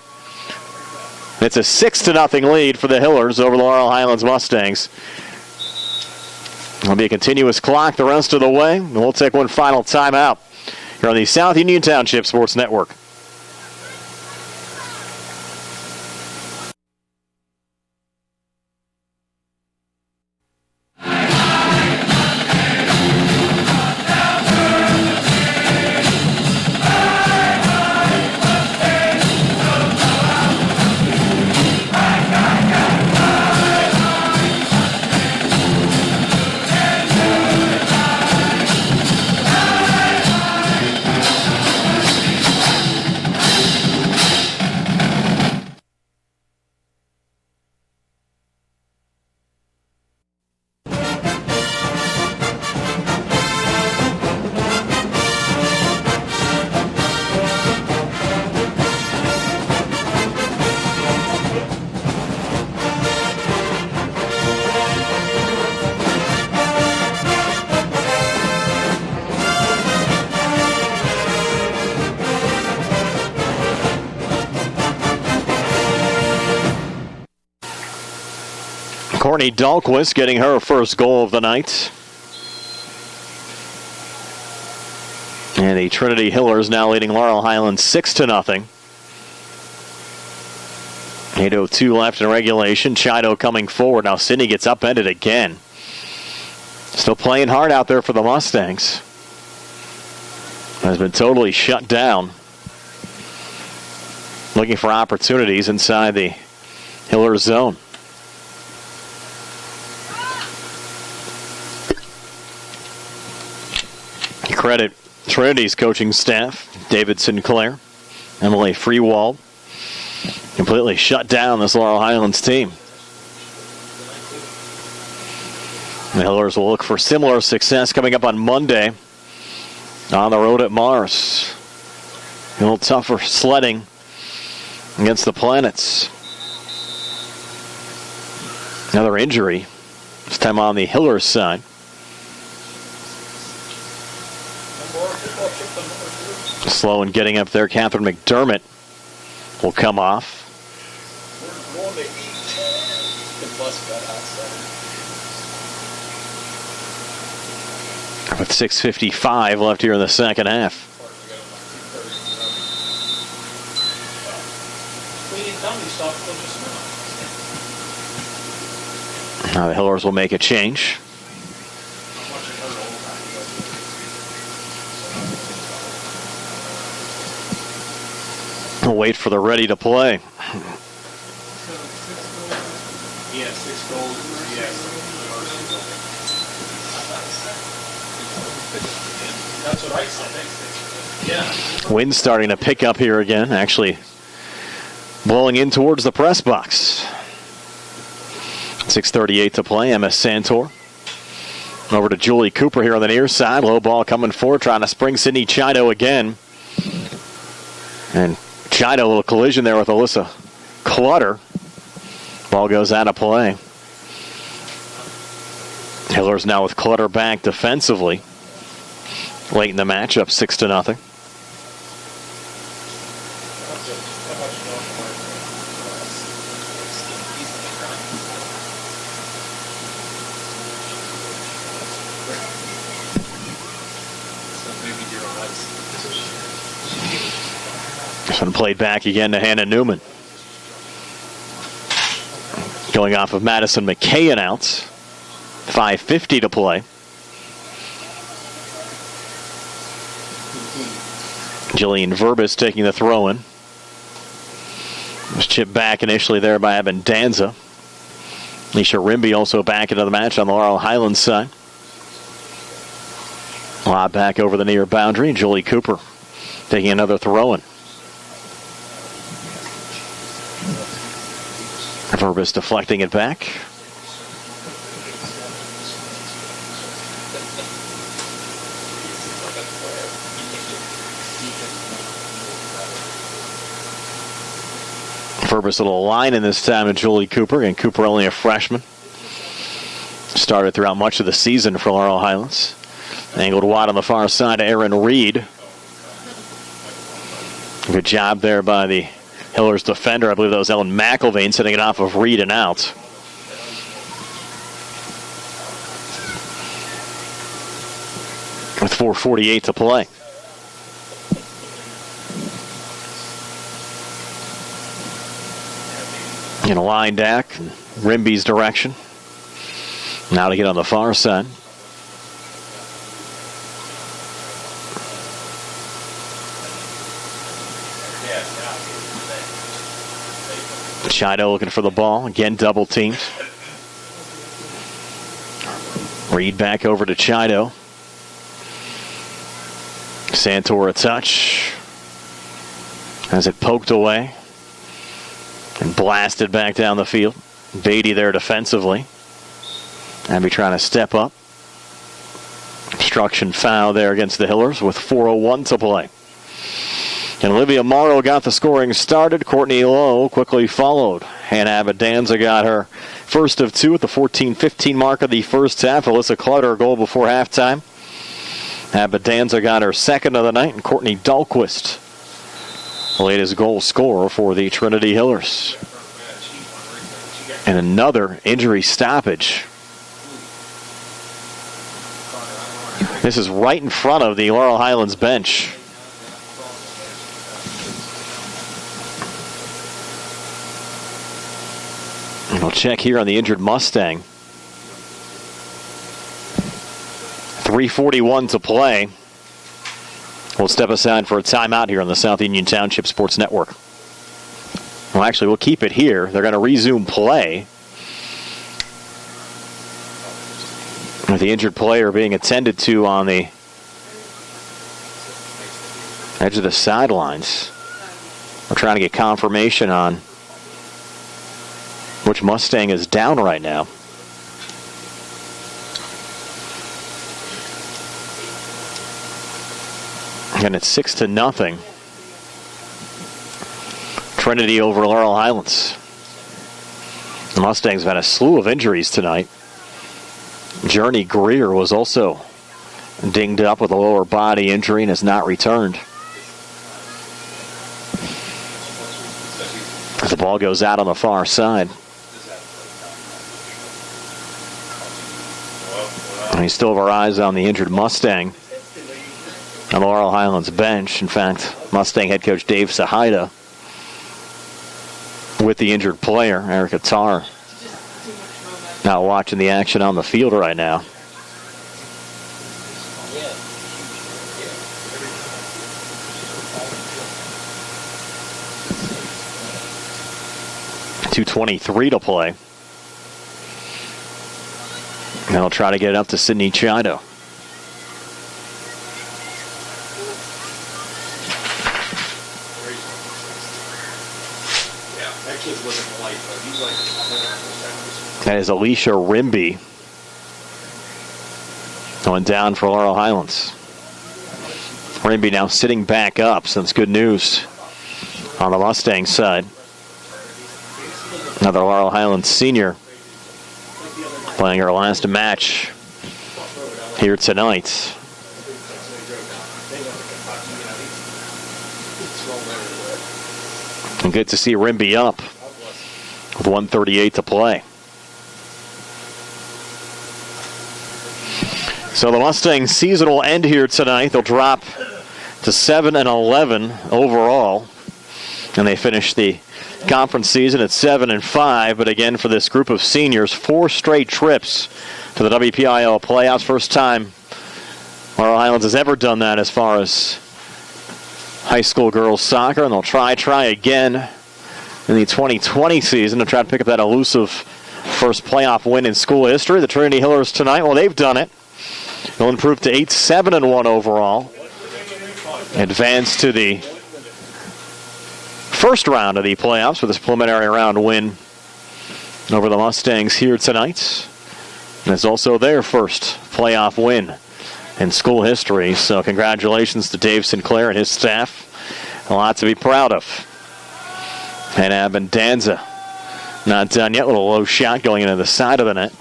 It's a 6-0 lead for the Hillers over the Laurel Highlands Mustangs. It'll be a continuous clock the rest of the way. And we'll take one final timeout here on the South Union Township Sports Network. Courtney Dahlquist getting her first goal of the night. And the Trinity Hillers now leading Laurel Highlands 6-0. 8:02 left in regulation. Chido coming forward. Now Sydney gets upended again. Still playing hard out there for the Mustangs. Has been totally shut down. Looking for opportunities inside the Hillers zone. Credit Trinity's coaching staff, David Sinclair, Emily Freewald, completely shut down this Laurel Highlands team. The Hillers will look for similar success coming up on Monday on the road at Mars. A little tougher sledding against the Planets. Another injury, this time on the Hillers side. Slow in getting up there. Catherine McDermott will come off. With 6:55 left here in the second half. Now the Hillers will make a change. We'll wait for the ready to play. Yeah, 6 goals. That's what I said. Yeah. Wind starting to pick up here again, actually blowing in towards the press box. 6:38 to play. MS Santor. Over to Julie Cooper here on the near side. Low ball coming forward, trying to spring Sydney Chido again. And Chido, a little collision there with Alyssa Clutter. Ball goes out of play. Hillers now with Clutter back defensively. Late in the match, up 6-0. This one played back again to Hannah Newman. Going off of Madison McKay and out. 5:50 to play. Jillian Verbis taking the throw-in. Was chipped back initially there by Abendanza. Alicia Rimby also back into the match on the Laurel Highlands side. Lob back over the near boundary. Julie Cooper taking another throw-in. Verbis deflecting it back. Verbis a little line in this time to Julie Cooper, and Cooper only a freshman. Started throughout much of the season for Laurel Highlands. Angled wide on the far side to Erin Reed. Good job there by the Hillers defender. I believe that was Ellen McElvain setting it off of Reed and out. With 4:48 to play. In a line back, Rimby's direction. Now to get on the far side. Chido looking for the ball. Again, double teamed. Reed back over to Chido. Santor a touch. Has it poked away. And blasted back down the field. Beatty there defensively. Abby trying to step up. Obstruction foul there against the Hillers with 4:01 to play. And Olivia Morrow got the scoring started. Courtney Lowe quickly followed. Hannah Abendanza got her first of two at the 14-15 mark of the first half. Alyssa Clutter a goal before halftime. Abendanza got her second of the night, and Courtney Dahlquist, the latest goal scorer for the Trinity Hillers. And another injury stoppage. This is right in front of the Laurel Highlands bench. And we'll check here on the injured Mustang. 3:41 to play. We'll step aside for a timeout here on the South Union Township Sports Network. Well, actually, we'll keep it here. They're going to resume play. With the injured player being attended to on the edge of the sidelines. We're trying to get confirmation on which Mustang is down right now. And it's 6-0. Trinity over Laurel Highlands. The Mustangs have had a slew of injuries tonight. Journey Greer was also dinged up with a lower body injury and has not returned. As the ball goes out on the far side. And we still have our eyes on the injured Mustang on the Laurel Highlands bench. In fact, Mustang head coach Dave Sahida with the injured player, Erica Tarr, not watching the action on the field right now. .223 to play. And they'll try to get it up to Sydney Chido. That is Alicia Rimby going down for Laurel Highlands. Rimby now sitting back up, so that's good news on the Mustang side. Another Laurel Highlands senior playing her last match here tonight. And good to see Rimby up with 1:38 to play. So the Mustangs' season will end here tonight. They'll drop to 7-11 overall, and they finish the conference season at 7-5. But again, for this group of seniors, 4 straight trips to the WPIAL playoffs. First time Laurel Highlands has ever done that as far as high school girls soccer, and they'll try again in the 2020 season to try to pick up that elusive first playoff win in school history. The Trinity Hillers tonight, well, they've done it. They'll improve to 8-7-1 overall. Advance to the first round of the playoffs with this preliminary round win over the Mustangs here tonight. And it's also their first playoff win in school history. So congratulations to Dave Sinclair and his staff. A lot to be proud of. And Abendanza not done yet. A little low shot going into the side of the net.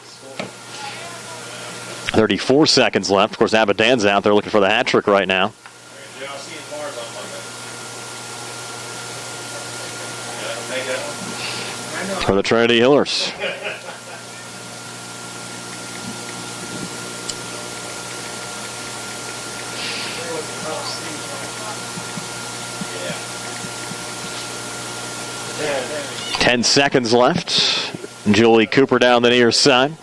34 seconds left. Of course, Abendanza out there looking for the hat trick right now. For the Trinity Hillers. Yeah. 10 seconds left. Julie Cooper down the near side.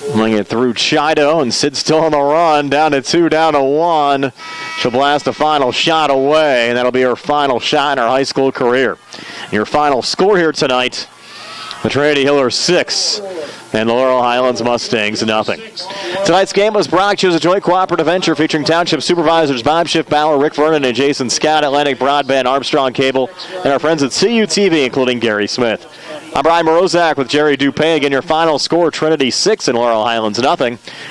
Laying it through Chido, and Sid still on the run. Down to 2, down to 1. She'll blast the final shot away, and that'll be her final shot in her high school career. Your final score here tonight, the Trinity Hillers 6 and the Laurel Highlands Mustangs 0. Tonight's game was brought to you as a joint cooperative venture featuring Township Supervisors Bob Schiff-Bauer, Rick Vernon, and Jason Scott, Atlantic Broadband, Armstrong Cable, and our friends at CUTV, including Gary Smith. I'm Brian Morozak with Jerry Dupay. Again, your final score, Trinity 6 and Laurel Highlands 0.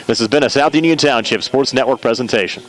This has been a South Union Township Sports Network presentation.